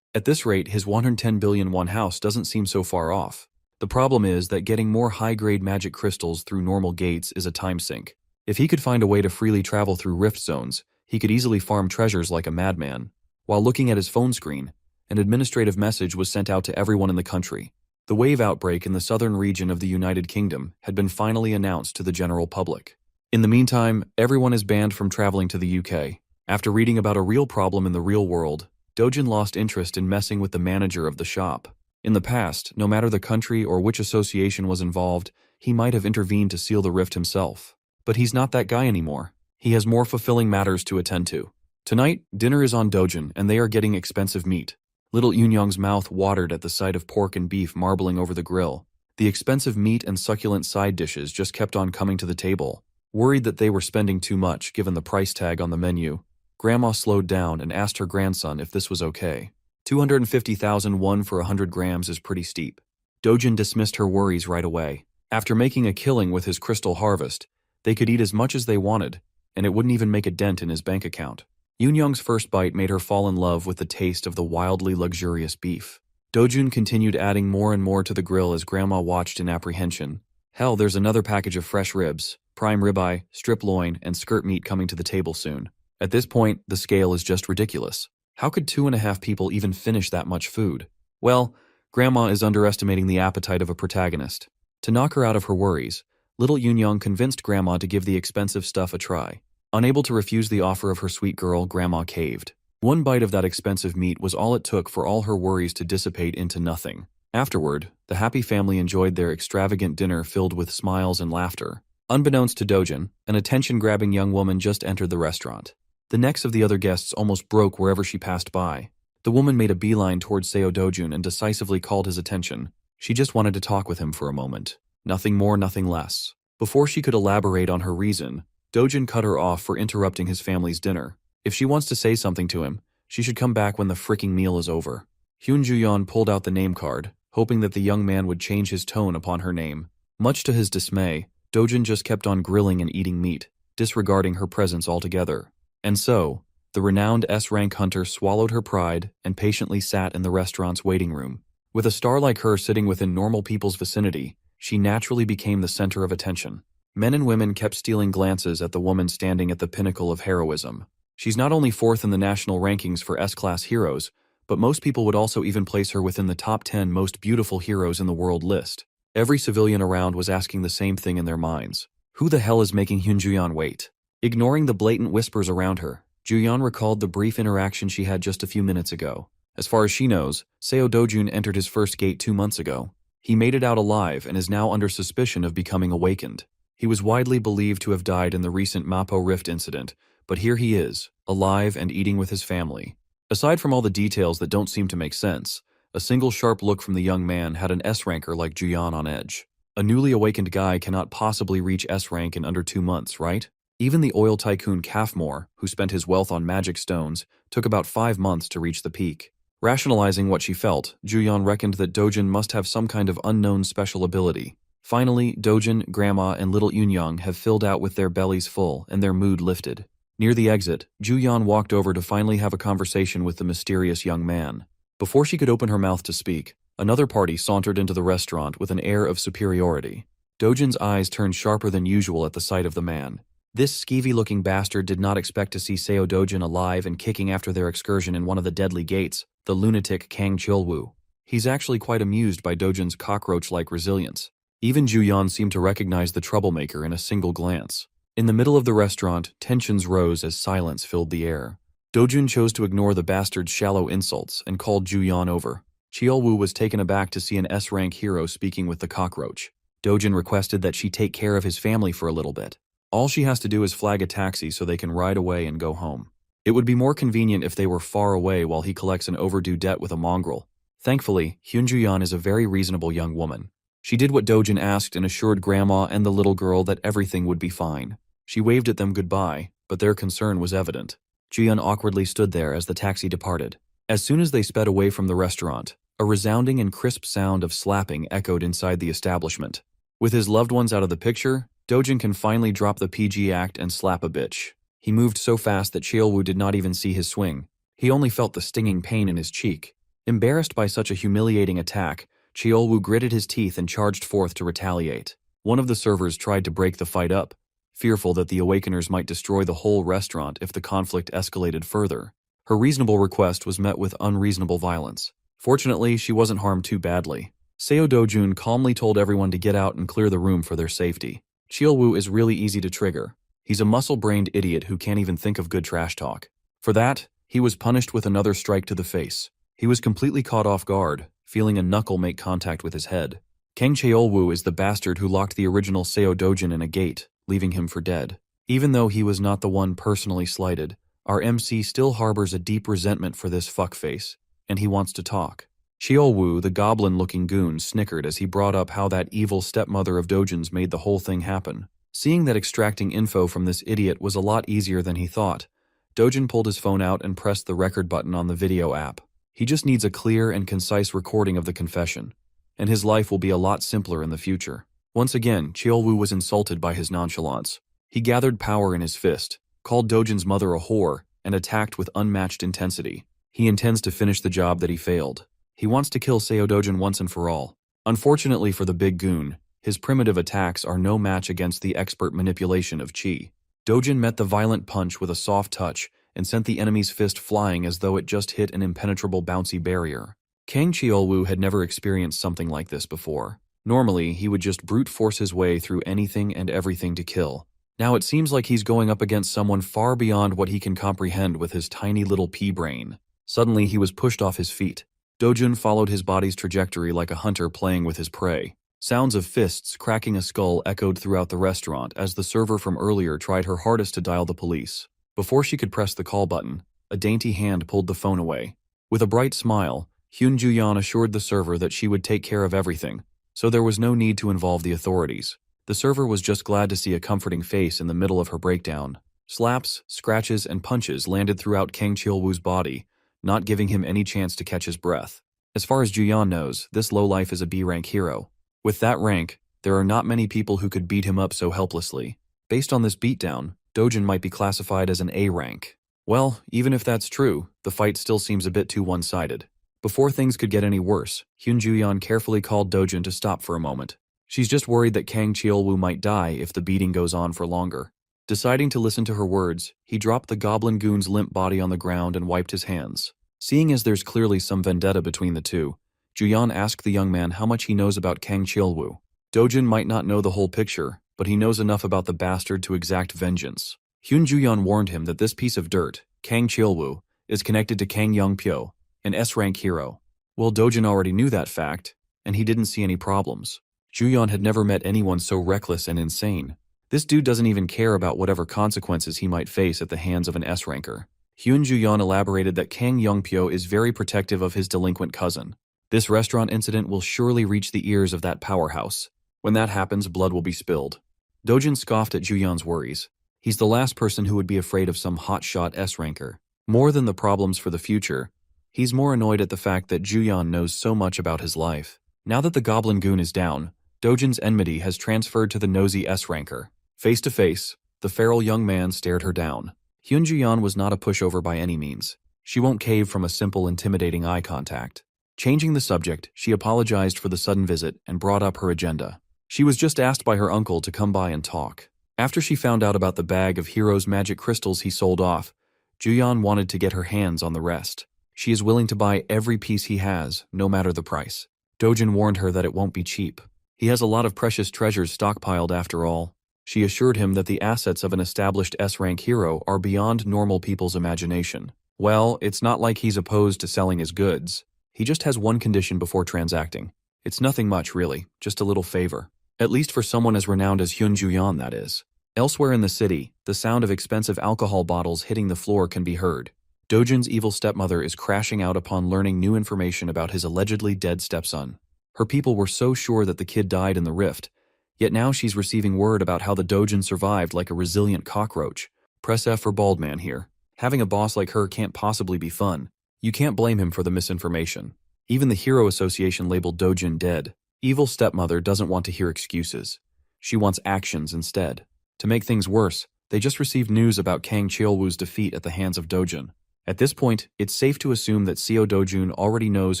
At this rate, his 110 billion won house doesn't seem so far off. The problem is that getting more high-grade magic crystals through normal gates is a time sink. If he could find a way to freely travel through rift zones, he could easily farm treasures like a madman. While looking at his phone screen, an administrative message was sent out to everyone in the country. The wave outbreak in the southern region of the United Kingdom had been finally announced to the general public. In the meantime, everyone is banned from traveling to the UK. After reading about a real problem in the real world, Dojin lost interest in messing with the manager of the shop. In the past, no matter the country or which association was involved, he might have intervened to seal the rift himself. But he's not that guy anymore. He has more fulfilling matters to attend to. Tonight, dinner is on Dojin, and they are getting expensive meat. Little Yunyong's mouth watered at the sight of pork and beef marbling over the grill. The expensive meat and succulent side dishes just kept on coming to the table. Worried that they were spending too much given the price tag on the menu, Grandma slowed down and asked her grandson if this was okay. 250,000 won for 100 grams is pretty steep. Dojin dismissed her worries right away. After making a killing with his crystal harvest, they could eat as much as they wanted, and it wouldn't even make a dent in his bank account. Yunyong's first bite made her fall in love with the taste of the wildly luxurious beef. Dojin continued adding more and more to the grill as Grandma watched in apprehension. Hell, there's another package of fresh ribs, prime ribeye, strip loin, and skirt meat coming to the table soon. At this point, the scale is just ridiculous. How could 2.5 people even finish that much food? Well, Grandma is underestimating the appetite of a protagonist. To knock her out of her worries, little Yunyong convinced Grandma to give the expensive stuff a try. Unable to refuse the offer of her sweet girl, Grandma caved. One bite of that expensive meat was all it took for all her worries to dissipate into nothing. Afterward, the happy family enjoyed their extravagant dinner filled with smiles and laughter. Unbeknownst to Dojin, an attention-grabbing young woman just entered the restaurant. The necks of the other guests almost broke wherever she passed by. The woman made a beeline towards Seo Dojin and decisively called his attention. She just wanted to talk with him for a moment. Nothing more, nothing less. Before she could elaborate on her reason, Dojin cut her off for interrupting his family's dinner. If she wants to say something to him, she should come back when the fricking meal is over. Hyun Ju-yeon pulled out the name card, hoping that the young man would change his tone upon her name. Much to his dismay, Dojin just kept on grilling and eating meat, disregarding her presence altogether. And so, the renowned S-rank hunter swallowed her pride and patiently sat in the restaurant's waiting room. With a star like her sitting within normal people's vicinity, she naturally became the center of attention. Men and women kept stealing glances at the woman standing at the pinnacle of heroism. She's not only fourth in the national rankings for S-class heroes, but most people would also even place her within the top 10 most beautiful heroes in the world list. Every civilian around was asking the same thing in their minds. Who the hell is making Hyun Ju-yeon wait? Ignoring the blatant whispers around her, Ju-yeon recalled the brief interaction she had just a few minutes ago. As far as she knows, Seo Dojin entered his first gate 2 months ago. He made it out alive and is now under suspicion of becoming awakened. He was widely believed to have died in the recent Mapo Rift incident, but here he is, alive and eating with his family. Aside from all the details that don't seem to make sense, a single sharp look from the young man had an S-ranker like Juyan on edge. A newly awakened guy cannot possibly reach S-rank in under 2 months, right? Even the oil tycoon Kafmor, who spent his wealth on magic stones, took about 5 months to reach the peak. Rationalizing what she felt, Juyan reckoned that Dojin must have some kind of unknown special ability. Finally, Dojin, Grandma, and little Yunyang have filled out with their bellies full and their mood lifted. Near the exit, Juyan walked over to finally have a conversation with the mysterious young man. Before she could open her mouth to speak, another party sauntered into the restaurant with an air of superiority. Dojin's eyes turned sharper than usual at the sight of the man. This skeevy-looking bastard did not expect to see Seo Dojin alive and kicking after their excursion in one of the deadly gates, the lunatic Kang Chilwoo. He's actually quite amused by Dojin's cockroach-like resilience. Even Juyan seemed to recognize the troublemaker in a single glance. In the middle of the restaurant, tensions rose as silence filled the air. Dojin chose to ignore the bastard's shallow insults and called Juyan over. Chilwoo was taken aback to see an S-rank hero speaking with the cockroach. Dojin requested that she take care of his family for a little bit. All she has to do is flag a taxi so they can ride away and go home. It would be more convenient if they were far away while he collects an overdue debt with a mongrel. Thankfully, Hyun-Juyan is a very reasonable young woman. She did what Dojin asked and assured Grandma and the little girl that everything would be fine. She waved at them goodbye, but their concern was evident. Juyan awkwardly stood there as the taxi departed. As soon as they sped away from the restaurant, a resounding and crisp sound of slapping echoed inside the establishment. With his loved ones out of the picture, Dojin can finally drop the PG act and slap a bitch. He moved so fast that Chilwoo did not even see his swing. He only felt the stinging pain in his cheek. Embarrassed by such a humiliating attack, Chilwoo gritted his teeth and charged forth to retaliate. One of the servers tried to break the fight up, fearful that the Awakeners might destroy the whole restaurant if the conflict escalated further. Her reasonable request was met with unreasonable violence. Fortunately, she wasn't harmed too badly. Seo Dojun calmly told everyone to get out and clear the room for their safety. Chilwoo is really easy to trigger. He's a muscle-brained idiot who can't even think of good trash talk. For that, he was punished with another strike to the face. He was completely caught off guard, feeling a knuckle make contact with his head. Kang Cheolwoo is the bastard who locked the original Seo Dojin in a gate, leaving him for dead. Even though he was not the one personally slighted, our MC still harbors a deep resentment for this fuckface, and he wants to talk. Cheolwoo, the goblin-looking goon, snickered as he brought up how that evil stepmother of Dojin's made the whole thing happen. Seeing that extracting info from this idiot was a lot easier than he thought, Dojin pulled his phone out and pressed the record button on the video app. He just needs a clear and concise recording of the confession, and his life will be a lot simpler in the future. Once again, Cheolwoo was insulted by his nonchalance. He gathered power in his fist, called Dojin's mother a whore, and attacked with unmatched intensity. He intends to finish the job that he failed. He wants to kill Seo Dojin once and for all. Unfortunately for the big goon, his primitive attacks are no match against the expert manipulation of Chi. Dojin met the violent punch with a soft touch and sent the enemy's fist flying as though it just hit an impenetrable bouncy barrier. Kang Cheolwoo had never experienced something like this before. Normally, he would just brute force his way through anything and everything to kill. Now it seems like he's going up against someone far beyond what he can comprehend with his tiny little pea brain. Suddenly, he was pushed off his feet. Dojin followed his body's trajectory like a hunter playing with his prey. Sounds of fists cracking a skull echoed throughout the restaurant as the server from earlier tried her hardest to dial the police. Before she could press the call button, a dainty hand pulled the phone away. With a bright smile, Hyun Ju-yeon assured the server that she would take care of everything, so there was no need to involve the authorities. The server was just glad to see a comforting face in the middle of her breakdown. Slaps, scratches, and punches landed throughout Kang Cheolwoo's body, not giving him any chance to catch his breath. As far as Ju-yeon knows, this lowlife is a B-rank hero. With that rank, there are not many people who could beat him up so helplessly. Based on this beatdown, Dojin might be classified as an A rank. Well, even if that's true, the fight still seems a bit too one-sided. Before things could get any worse, Hyun Ju-yeon carefully called Dojin to stop for a moment. She's just worried that Kang Cheolwoo might die if the beating goes on for longer. Deciding to listen to her words, he dropped the goblin goon's limp body on the ground and wiped his hands. Seeing as there's clearly some vendetta between the two, Ju-yeon asked the young man how much he knows about Kang Cheolwoo. Dojin might not know the whole picture, but he knows enough about the bastard to exact vengeance. Hyun Ju-yeon warned him that this piece of dirt, Kang Cheolwoo, is connected to Kang Young-pyo, an S-rank hero. Well, Dojin already knew that fact, and he didn't see any problems. Ju-yeon had never met anyone so reckless and insane. This dude doesn't even care about whatever consequences he might face at the hands of an S-ranker. Hyun Ju-yeon elaborated that Kang Youngpyo is very protective of his delinquent cousin. This restaurant incident will surely reach the ears of that powerhouse. When that happens, blood will be spilled. Dojin scoffed at Ju-yeon's worries. He's the last person who would be afraid of some hotshot S-ranker. More than the problems for the future, he's more annoyed at the fact that Ju-yeon knows so much about his life. Now that the Goblin Goon is down, Dojin's enmity has transferred to the nosy S-ranker. Face to face, the feral young man stared her down. Hyun Ju-yeon was not a pushover by any means. She won't cave from a simple, intimidating eye contact. Changing the subject, she apologized for the sudden visit and brought up her agenda. She was just asked by her uncle to come by and talk. After she found out about the bag of Hero's magic crystals he sold off, Ju-yeon wanted to get her hands on the rest. She is willing to buy every piece he has, no matter the price. Dojin warned her that it won't be cheap. He has a lot of precious treasures stockpiled after all. She assured him that the assets of an established S-rank hero are beyond normal people's imagination. Well, it's not like he's opposed to selling his goods. He just has one condition before transacting. It's nothing much, really, just a little favor. At least for someone as renowned as Hyun Ju-yeon, that is. Elsewhere in the city, the sound of expensive alcohol bottles hitting the floor can be heard. Dojin's evil stepmother is crashing out upon learning new information about his allegedly dead stepson. Her people were so sure that the kid died in the rift, yet now she's receiving word about how the Dojin survived like a resilient cockroach. Press F for bald man here. Having a boss like her can't possibly be fun. You can't blame him for the misinformation. Even the Hero Association labeled Dojin dead. Evil stepmother doesn't want to hear excuses. She wants actions instead. To make things worse, they just received news about Kang Cheolwoo's defeat at the hands of Dojin. At this point, it's safe to assume that Seo Dojun already knows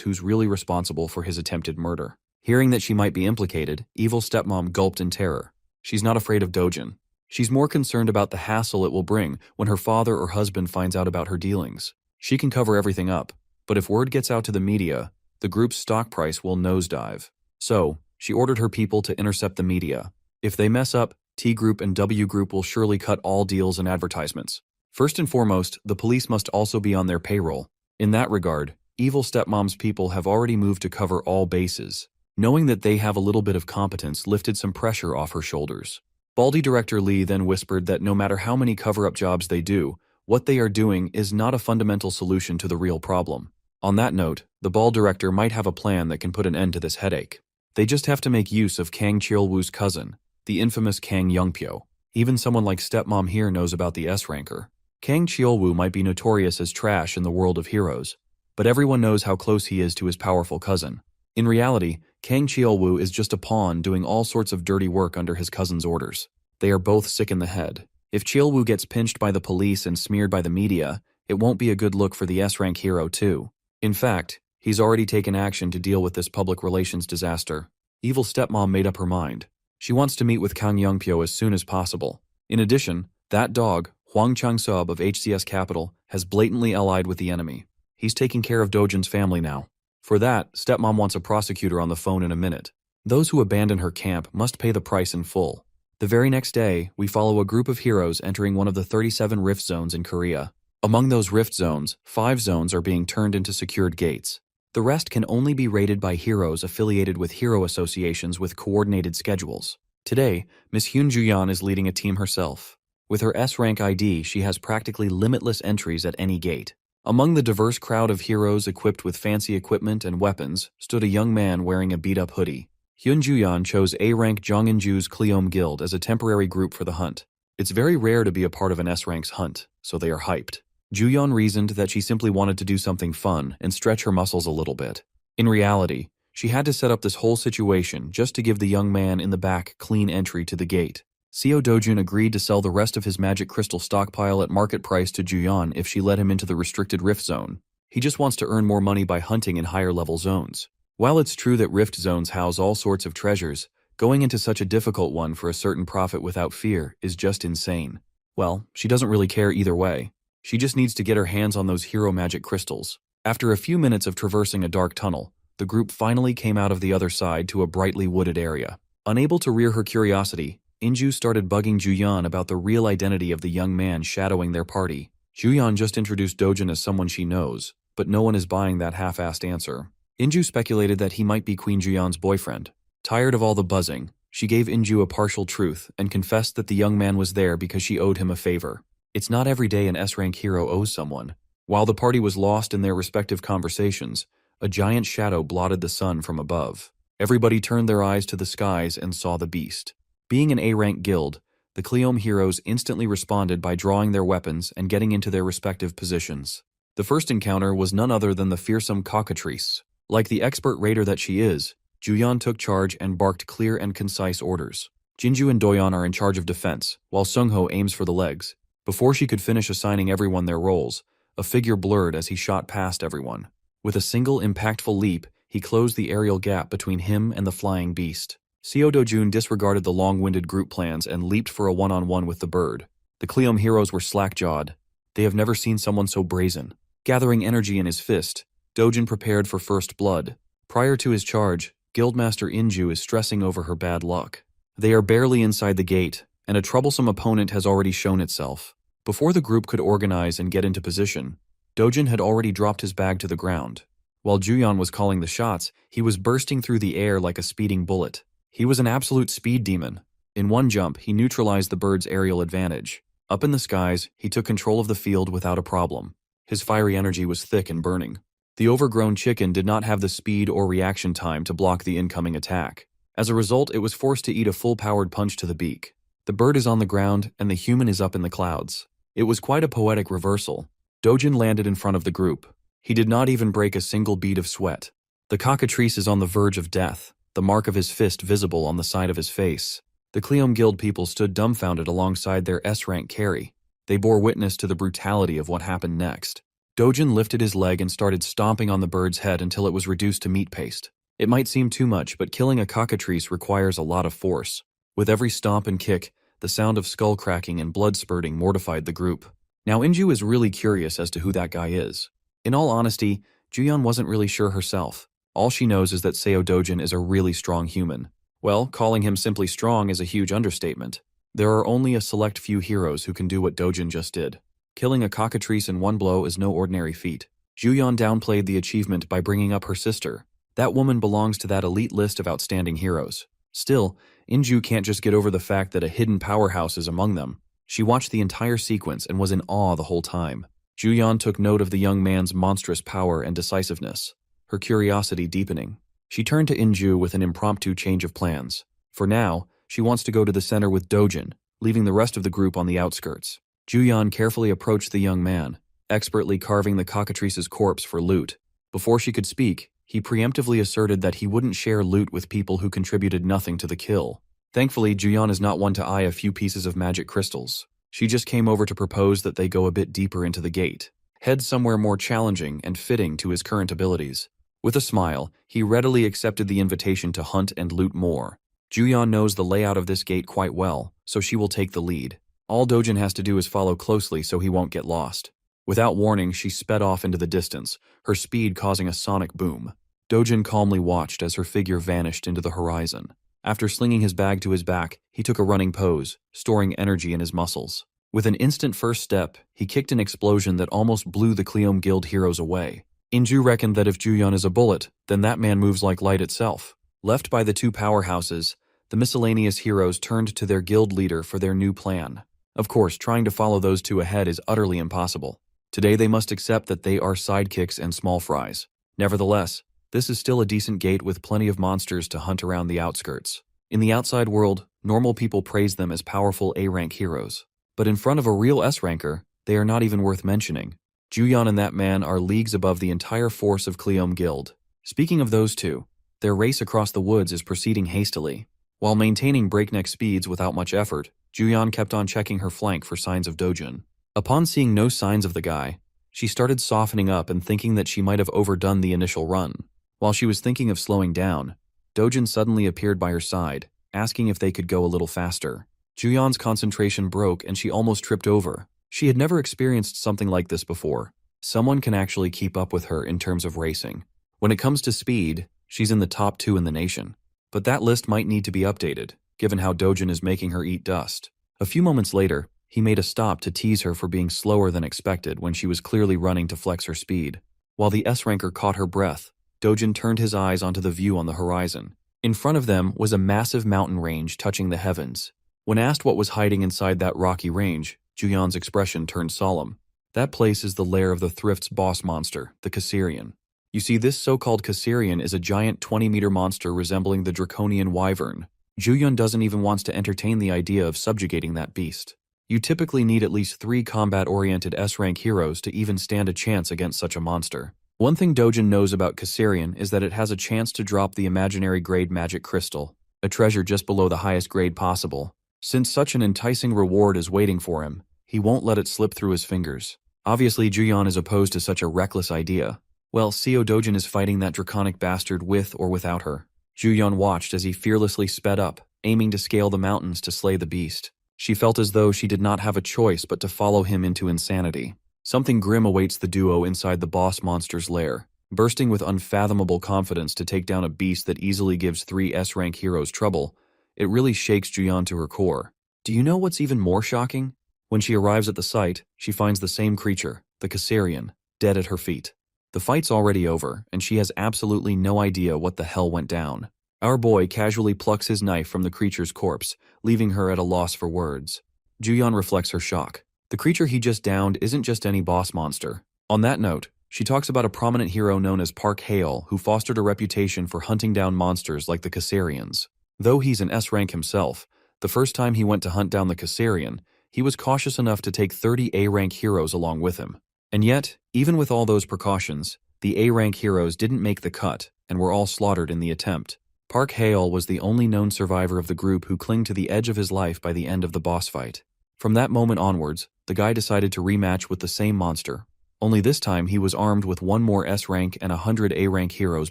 who's really responsible for his attempted murder. Hearing that she might be implicated, evil stepmom gulped in terror. She's not afraid of Dojin. She's more concerned about the hassle it will bring when her father or husband finds out about her dealings. She can cover everything up, but if word gets out to the media, the group's stock price will nosedive. So, she ordered her people to intercept the media. If they mess up, T Group and W Group will surely cut all deals and advertisements. First and foremost, the police must also be on their payroll. In that regard, evil stepmom's people have already moved to cover all bases. Knowing that they have a little bit of competence lifted some pressure off her shoulders. Baldy director Lee then whispered that no matter how many cover-up jobs they do, what they are doing is not a fundamental solution to the real problem. On that note, the ball director might have a plan that can put an end to this headache. They just have to make use of Kang Cheolwoo's cousin, the infamous Kang Youngpyo. Even someone like stepmom here knows about the S-ranker. Kang Cheolwoo might be notorious as trash in the world of heroes, but everyone knows how close he is to his powerful cousin. In reality, Kang Cheolwoo is just a pawn doing all sorts of dirty work under his cousin's orders. They are both sick in the head. If Cheolwoo gets pinched by the police and smeared by the media, it won't be a good look for the S-rank hero too. In fact, he's already taken action to deal with this public relations disaster. Evil stepmom made up her mind. She wants to meet with Kang Youngpyo as soon as possible. In addition, that dog, Hwang Chang-seob of HCS Capital, has blatantly allied with the enemy. He's taking care of Dojin's family now. For that, stepmom wants a prosecutor on the phone in a minute. Those who abandon her camp must pay the price in full. The very next day, we follow a group of heroes entering one of the 37 rift zones in Korea. Among those rift zones, 5 zones are being turned into secured gates. The rest can only be raided by heroes affiliated with hero associations with coordinated schedules. Today, Miss Hyun Ju-yeon is leading a team herself. With her S-rank ID, she has practically limitless entries at any gate. Among the diverse crowd of heroes equipped with fancy equipment and weapons stood a young man wearing a beat-up hoodie. Hyun Ju-yeon chose A-rank Jongin-ju's Cleome Guild as a temporary group for the hunt. It's very rare to be a part of an S-rank's hunt, so they are hyped. Ju-yeon reasoned that she simply wanted to do something fun and stretch her muscles a little bit. In reality, she had to set up this whole situation just to give the young man in the back clean entry to the gate. Seo Dojun agreed to sell the rest of his magic crystal stockpile at market price to Ju-yeon if she let him into the restricted rift zone. He just wants to earn more money by hunting in higher level zones. While it's true that rift zones house all sorts of treasures, going into such a difficult one for a certain profit without fear is just insane. Well, she doesn't really care either way. She just needs to get her hands on those hero magic crystals. After a few minutes of traversing a dark tunnel, the group finally came out of the other side to a brightly wooded area. Unable to rear her curiosity, Inju started bugging Ju-yeon about the real identity of the young man shadowing their party. Ju-yeon just introduced Dojin as someone she knows, but no one is buying that half-assed answer. Inju speculated that he might be Queen Ju-yeon's boyfriend. Tired of all the buzzing, She gave Inju a partial truth and confessed that the young man was there because she owed him a favor. It's not every day an S-rank hero owes someone. While the party was lost in their respective conversations, a giant shadow blotted the sun from above. Everybody turned their eyes to the skies and saw the beast. Being an A-rank guild, the Cleome heroes instantly responded by drawing their weapons and getting into their respective positions. The first encounter was none other than the fearsome cockatrice. Like the expert raider that she is, Juyeon took charge and barked clear and concise orders. Jinju and Doyeon are in charge of defense, while Sungho aims for the legs. Before she could finish assigning everyone their roles, a figure blurred as he shot past everyone. With a single impactful leap, he closed the aerial gap between him and the flying beast. Seo Dojun disregarded the long-winded group plans and leaped for a one-on-one with the bird. The Cleome heroes were slack-jawed. They have never seen someone so brazen. Gathering energy in his fist, Dojun prepared for first blood. Prior to his charge, Guildmaster Inju is stressing over her bad luck. They are barely inside the gate, and a troublesome opponent has already shown itself. Before the group could organize and get into position, Dojun had already dropped his bag to the ground. While Juyeon was calling the shots, he was bursting through the air like a speeding bullet. He was an absolute speed demon. In one jump, he neutralized the bird's aerial advantage. Up in the skies, he took control of the field without a problem. His fiery energy was thick and burning. The overgrown chicken did not have the speed or reaction time to block the incoming attack. As a result, it was forced to eat a full-powered punch to the beak. The bird is on the ground, and the human is up in the clouds. It was quite a poetic reversal. Dojun landed in front of the group. He did not even break a single bead of sweat. The cockatrice is on the verge of death, the mark of his fist visible on the side of his face. The Cleome Guild people stood dumbfounded alongside their S-rank carry. They bore witness to the brutality of what happened next. Dojun lifted his leg and started stomping on the bird's head until it was reduced to meat paste. It might seem too much, but killing a cockatrice requires a lot of force. With every stomp and kick, the sound of skull cracking and blood spurting mortified the group. Now Inju is really curious as to who that guy is. In all honesty, Juyeon wasn't really sure herself. All she knows is that Seo Dojun is a really strong human. Well, calling him simply strong is a huge understatement. There are only a select few heroes who can do what Dojun just did. Killing a cockatrice in one blow is no ordinary feat. Juyeon downplayed the achievement by bringing up her sister. That woman belongs to that elite list of outstanding heroes. Still, Inju can't just get over the fact that a hidden powerhouse is among them. She watched the entire sequence and was in awe the whole time. Juyeon took note of the young man's monstrous power and decisiveness, her curiosity deepening. She turned to Inju with an impromptu change of plans. For now, she wants to go to the center with Dojun, leaving the rest of the group on the outskirts. Juyeon carefully approached the young man, expertly carving the cockatrice's corpse for loot. Before she could speak, he preemptively asserted that he wouldn't share loot with people who contributed nothing to the kill. Thankfully, Juyeon is not one to eye a few pieces of magic crystals. She just came over to propose that they go a bit deeper into the gate, head somewhere more challenging and fitting to his current abilities. With a smile, he readily accepted the invitation to hunt and loot more. Juyeon knows the layout of this gate quite well, so she will take the lead. All Dojun has to do is follow closely so he won't get lost. Without warning, she sped off into the distance, her speed causing a sonic boom. Dojun calmly watched as her figure vanished into the horizon. After slinging his bag to his back, he took a running pose, storing energy in his muscles. With an instant first step, he kicked an explosion that almost blew the Cleome Guild heroes away. Inju reckoned that if Juyeon is a bullet, then that man moves like light itself. Left by the two powerhouses, the miscellaneous heroes turned to their guild leader for their new plan. Of course, trying to follow those two ahead is utterly impossible. Today they must accept that they are sidekicks and small fries. Nevertheless, this is still a decent gate with plenty of monsters to hunt around the outskirts. In the outside world, normal people praise them as powerful A-rank heroes. But in front of a real S-ranker, they are not even worth mentioning. Juyeon and that man are leagues above the entire force of Cleome Guild. Speaking of those two, their race across the woods is proceeding hastily. While maintaining breakneck speeds without much effort, Juyeon kept on checking her flank for signs of Dojun. Upon seeing no signs of the guy, she started softening up and thinking that she might have overdone the initial run. While she was thinking of slowing down, Dojun suddenly appeared by her side, asking if they could go a little faster. Juyeon's concentration broke and she almost tripped over. She had never experienced something like this before. Someone can actually keep up with her in terms of racing. When it comes to speed, she's in the top 2 in the nation. But that list might need to be updated, given how Dojun is making her eat dust. A few moments later, he made a stop to tease her for being slower than expected when she was clearly running to flex her speed. While the S-ranker caught her breath, Dojun turned his eyes onto the view on the horizon. In front of them was a massive mountain range touching the heavens. When asked what was hiding inside that rocky range, Juyeon's expression turned solemn. That place is the lair of the thrift's boss monster, the Caesarian. You see, this so-called Caesarian is a giant 20-meter monster resembling the draconian wyvern. Juyeon doesn't even want to entertain the idea of subjugating that beast. You typically need at least 3 combat-oriented S-rank heroes to even stand a chance against such a monster. One thing Dojin knows about Caesarian is that it has a chance to drop the imaginary grade magic crystal, a treasure just below the highest grade possible. Since such an enticing reward is waiting for him, he won't let it slip through his fingers. Obviously, Juyeon is opposed to such a reckless idea. Well, Seo Dojin is fighting that draconic bastard with or without her. Juyeon watched as he fearlessly sped up, aiming to scale the mountains to slay the beast. She felt as though she did not have a choice but to follow him into insanity. Something grim awaits the duo inside the boss monster's lair. Bursting with unfathomable confidence to take down a beast that easily gives 3 S-rank heroes trouble, it really shakes Juyeon to her core. Do you know what's even more shocking? When she arrives at the site, she finds the same creature, the Caesarian, dead at her feet. The fight's already over, and she has absolutely no idea what the hell went down. Our boy casually plucks his knife from the creature's corpse, leaving her at a loss for words. Juyeon reflects her shock. The creature he just downed isn't just any boss monster. On that note, she talks about a prominent hero known as Park Hae-il who fostered a reputation for hunting down monsters like the Caesarians. Though he's an S-rank himself, the first time he went to hunt down the Caesarian, he was cautious enough to take 30 A-rank heroes along with him. And yet, even with all those precautions, the A-rank heroes didn't make the cut and were all slaughtered in the attempt. Park Hae-il was the only known survivor of the group who clung to the edge of his life by the end of the boss fight. From that moment onwards, the guy decided to rematch with the same monster. Only this time he was armed with 1 more S-rank and 100 A-rank heroes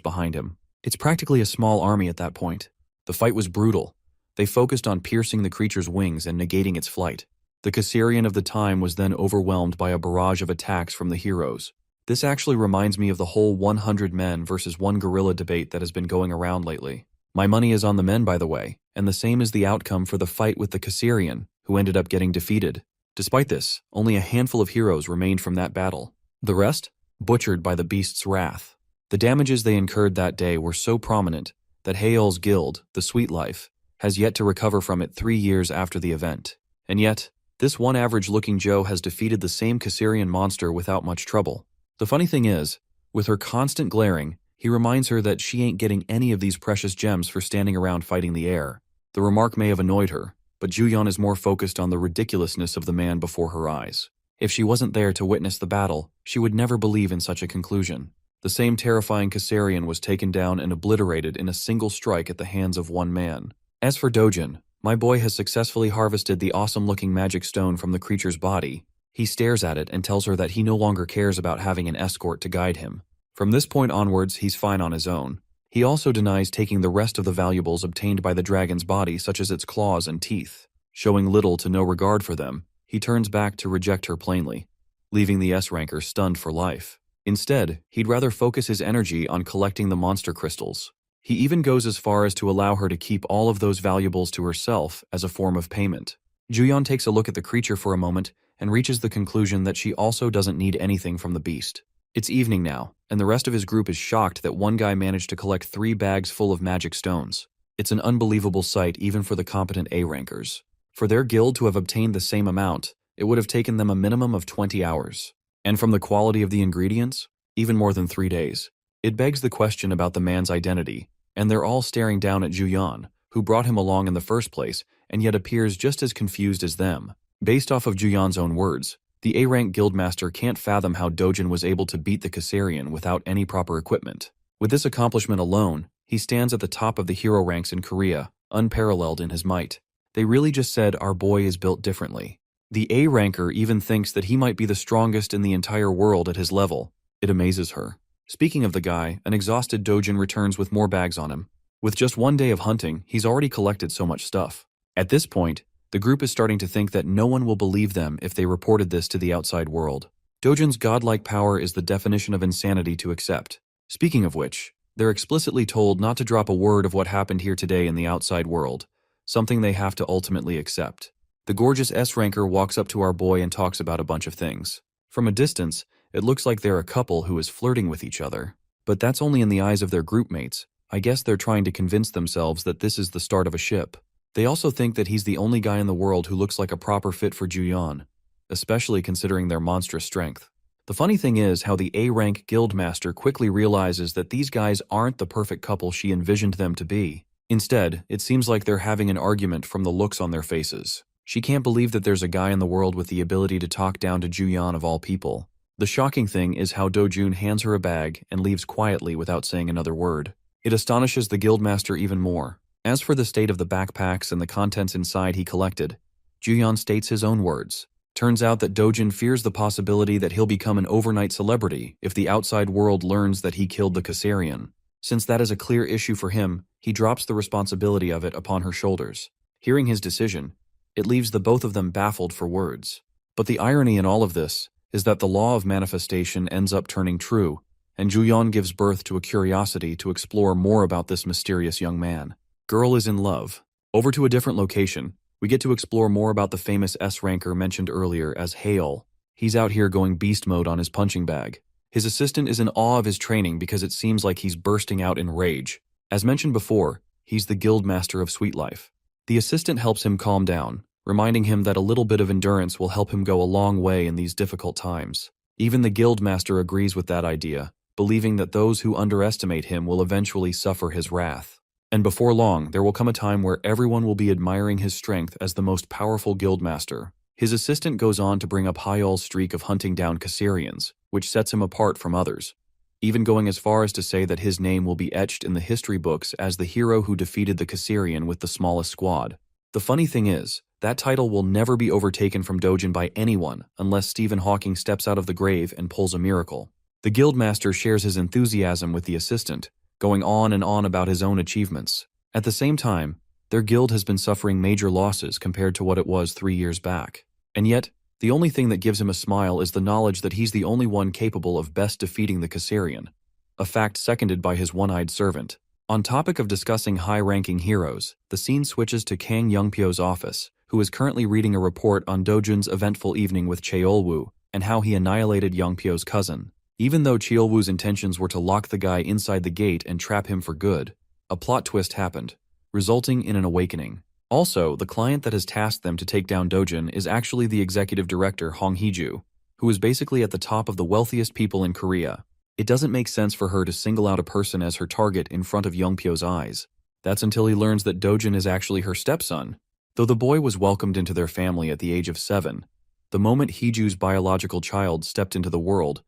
behind him. It's practically a small army at that point. The fight was brutal. They focused on piercing the creature's wings and negating its flight. The Caesarian of the time was then overwhelmed by a barrage of attacks from the heroes. This actually reminds me of the whole 100 men versus 1 gorilla debate that has been going around lately. My money is on the men, by the way, and the same is the outcome for the fight with the Caesarian, who ended up getting defeated. Despite this, only a handful of heroes remained from that battle. The rest? Butchered by the beast's wrath. The damages they incurred that day were so prominent that Hae-il's guild, the Sweet Life, has yet to recover from it 3 years after the event. And yet, this one average-looking Joe has defeated the same Caesarian monster without much trouble. The funny thing is, with her constant glaring, he reminds her that she ain't getting any of these precious gems for standing around fighting the air. The remark may have annoyed her, but Juyeon is more focused on the ridiculousness of the man before her eyes. If she wasn't there to witness the battle, she would never believe in such a conclusion. The same terrifying Caesarian was taken down and obliterated in a single strike at the hands of 1 man. As for Dojin, my boy has successfully harvested the awesome-looking magic stone from the creature's body. He stares at it and tells her that he no longer cares about having an escort to guide him. From this point onwards, he's fine on his own. He also denies taking the rest of the valuables obtained by the dragon's body, such as its claws and teeth. Showing little to no regard for them, he turns back to reject her plainly, leaving the S-ranker stunned for life. Instead, he'd rather focus his energy on collecting the monster crystals. He even goes as far as to allow her to keep all of those valuables to herself as a form of payment. Juyeon takes a look at the creature for a moment and reaches the conclusion that she also doesn't need anything from the beast. It's evening now, and the rest of his group is shocked that one guy managed to collect 3 bags full of magic stones. It's an unbelievable sight even for the competent A-rankers. For their guild to have obtained the same amount, it would have taken them a minimum of 20 hours. And from the quality of the ingredients, even more than 3 days. It begs the question about the man's identity, and they're all staring down at Juyeon, who brought him along in the first place, and yet appears just as confused as them. Based off of Juyeon's own words, the A-rank guildmaster can't fathom how Dojin was able to beat the Caesarian without any proper equipment. With this accomplishment alone, he stands at the top of the hero ranks in Korea, unparalleled in his might. They really just said our boy is built differently. The A-ranker even thinks that he might be the strongest in the entire world at his level. It amazes her. Speaking of the guy, an exhausted Dojin returns with more bags on him. With just 1 day of hunting, he's already collected so much stuff. At this point, the group is starting to think that no one will believe them if they reported this to the outside world. Dojin's godlike power is the definition of insanity to accept. Speaking of which, they're explicitly told not to drop a word of what happened here today in the outside world, something they have to ultimately accept. The gorgeous S-ranker walks up to our boy and talks about a bunch of things. From a distance, it looks like they're a couple who is flirting with each other. But that's only in the eyes of their group mates. I guess they're trying to convince themselves that this is the start of a ship. They also think that he's the only guy in the world who looks like a proper fit for Juyeon, especially considering their monstrous strength. The funny thing is how the A-rank guildmaster quickly realizes that these guys aren't the perfect couple she envisioned them to be. Instead, it seems like they're having an argument from the looks on their faces. She can't believe that there's a guy in the world with the ability to talk down to Juyeon of all people. The shocking thing is how Dojun hands her a bag and leaves quietly without saying another word. It astonishes the guildmaster even more. As for the state of the backpacks and the contents inside he collected, Juyeon states his own words. Turns out that Dojun fears the possibility that he'll become an overnight celebrity if the outside world learns that he killed the Caesarian. Since that is a clear issue for him, he drops the responsibility of it upon her shoulders. Hearing his decision, it leaves the both of them baffled for words. But the irony in all of this is that the law of manifestation ends up turning true, and Juyeon gives birth to a curiosity to explore more about this mysterious young man. Girl is in love. Over to a different location, we get to explore more about the famous S-ranker mentioned earlier as Yahello. He's out here going beast mode on his punching bag. His assistant is in awe of his training because it seems like he's bursting out in rage. As mentioned before, he's the guildmaster of Sweet Life. The assistant helps him calm down, reminding him that a little bit of endurance will help him go a long way in these difficult times. Even the guildmaster agrees with that idea, believing that those who underestimate him will eventually suffer his wrath. And before long, there will come a time where everyone will be admiring his strength as the most powerful guildmaster. His assistant goes on to bring up Yahello's streak of hunting down Caesarians, which sets him apart from others, even going as far as to say that his name will be etched in the history books as the hero who defeated the Caesarian with the smallest squad. The funny thing is, that title will never be overtaken from Dojin by anyone unless Stephen Hawking steps out of the grave and pulls a miracle. The guildmaster shares his enthusiasm with the assistant, going on and on about his own achievements. At the same time, their guild has been suffering major losses compared to what it was 3 years back. And yet, the only thing that gives him a smile is the knowledge that he's the only one capable of best defeating the Caesarian, a fact seconded by his one-eyed servant. On topic of discussing high-ranking heroes, the scene switches to Kang Youngpyo's office, who is currently reading a report on Dojun's eventful evening with Cheolwoo and how he annihilated Youngpyo's cousin. Even though Cheolwoo's intentions were to lock the guy inside the gate and trap him for good, a plot twist happened, resulting in an awakening. Also, the client that has tasked them to take down Dojun is actually the executive director Hong Hee-ju, who is basically at the top of the wealthiest people in Korea. It doesn't make sense for her to single out a person as her target in front of Youngpyo's eyes. That's until he learns that Dojun is actually her stepson. Though the boy was welcomed into their family at the age of 7, the moment Hee-ju's biological child stepped into the world,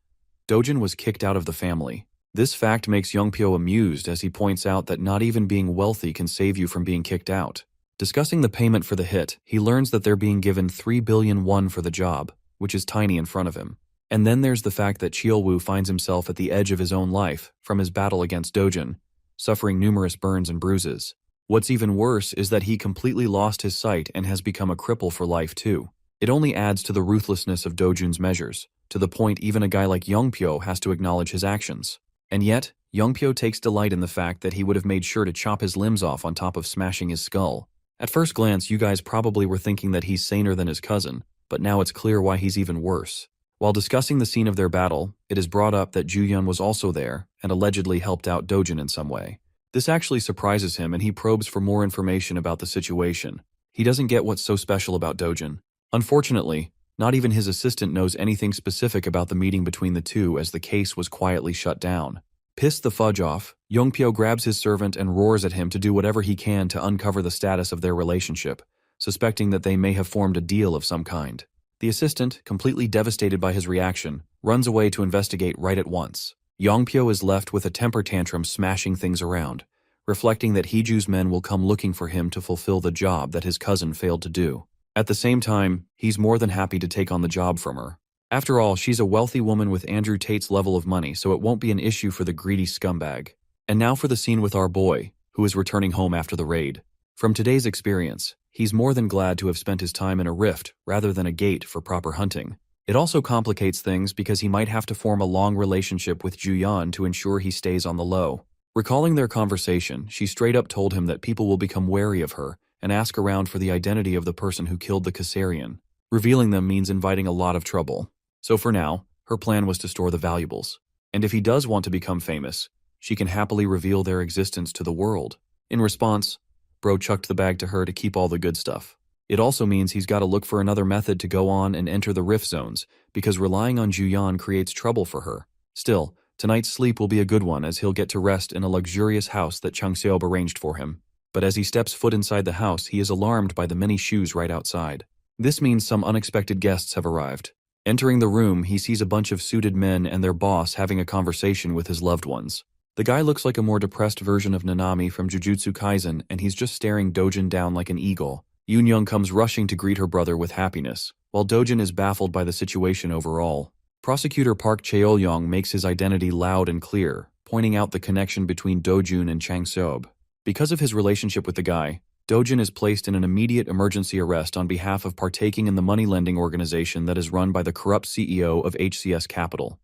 Dojun was kicked out of the family. This fact makes Youngpyo amused as he points out that not even being wealthy can save you from being kicked out. Discussing the payment for the hit, he learns that they're being given 3 billion won for the job, which is tiny in front of him. And then there's the fact that Cheolwoo finds himself at the edge of his own life from his battle against Dojun, suffering numerous burns and bruises. What's even worse is that he completely lost his sight and has become a cripple for life too. It only adds to the ruthlessness of Dojun's measures, to the point even a guy like Youngpyo has to acknowledge his actions. And yet, Youngpyo takes delight in the fact that he would have made sure to chop his limbs off on top of smashing his skull. At first glance, you guys probably were thinking that he's saner than his cousin, but now it's clear why he's even worse. While discussing the scene of their battle, it is brought up that Juyeon was also there and allegedly helped out Dojun in some way. This actually surprises him and he probes for more information about the situation. He doesn't get what's so special about Dojun. Unfortunately, not even his assistant knows anything specific about the meeting between the two as the case was quietly shut down. Pissed the fudge off, Youngpyo grabs his servant and roars at him to do whatever he can to uncover the status of their relationship, suspecting that they may have formed a deal of some kind. The assistant, completely devastated by his reaction, runs away to investigate right at once. Youngpyo is left with a temper tantrum smashing things around, reflecting that Hee-ju's men will come looking for him to fulfill the job that his cousin failed to do. At the same time, he's more than happy to take on the job from her. After all, she's a wealthy woman with Andrew Tate's level of money, so it won't be an issue for the greedy scumbag. And now for the scene with our boy, who is returning home after the raid. From today's experience, he's more than glad to have spent his time in a rift rather than a gate for proper hunting. It also complicates things because he might have to form a long relationship with Juyeon to ensure he stays on the low. Recalling their conversation, she straight up told him that people will become wary of her and ask around for the identity of the person who killed the Caesarian. Revealing them means inviting a lot of trouble. So for now, her plan was to store the valuables. And if he does want to become famous, she can happily reveal their existence to the world. In response, Bro chucked the bag to her to keep all the good stuff. It also means he's got to look for another method to go on and enter the rift zones, because relying on Juyan creates trouble for her. Still, tonight's sleep will be a good one as he'll get to rest in a luxurious house that Changseob arranged for him. But as he steps foot inside the house, he is alarmed by the many shoes right outside. This means some unexpected guests have arrived. Entering the room, he sees a bunch of suited men and their boss having a conversation with his loved ones. The guy looks like a more depressed version of Nanami from Jujutsu Kaisen, and he's just staring Dojin down like an eagle. Yoon comes rushing to greet her brother with happiness, while Dojin is baffled by the situation overall. Prosecutor Park Cheol-yong makes his identity loud and clear, pointing out the connection between Dojun and Changseob. Because of his relationship with the guy, Dojin is placed in an immediate emergency arrest on behalf of partaking in the money-lending organization that is run by the corrupt CEO of HCS Capital.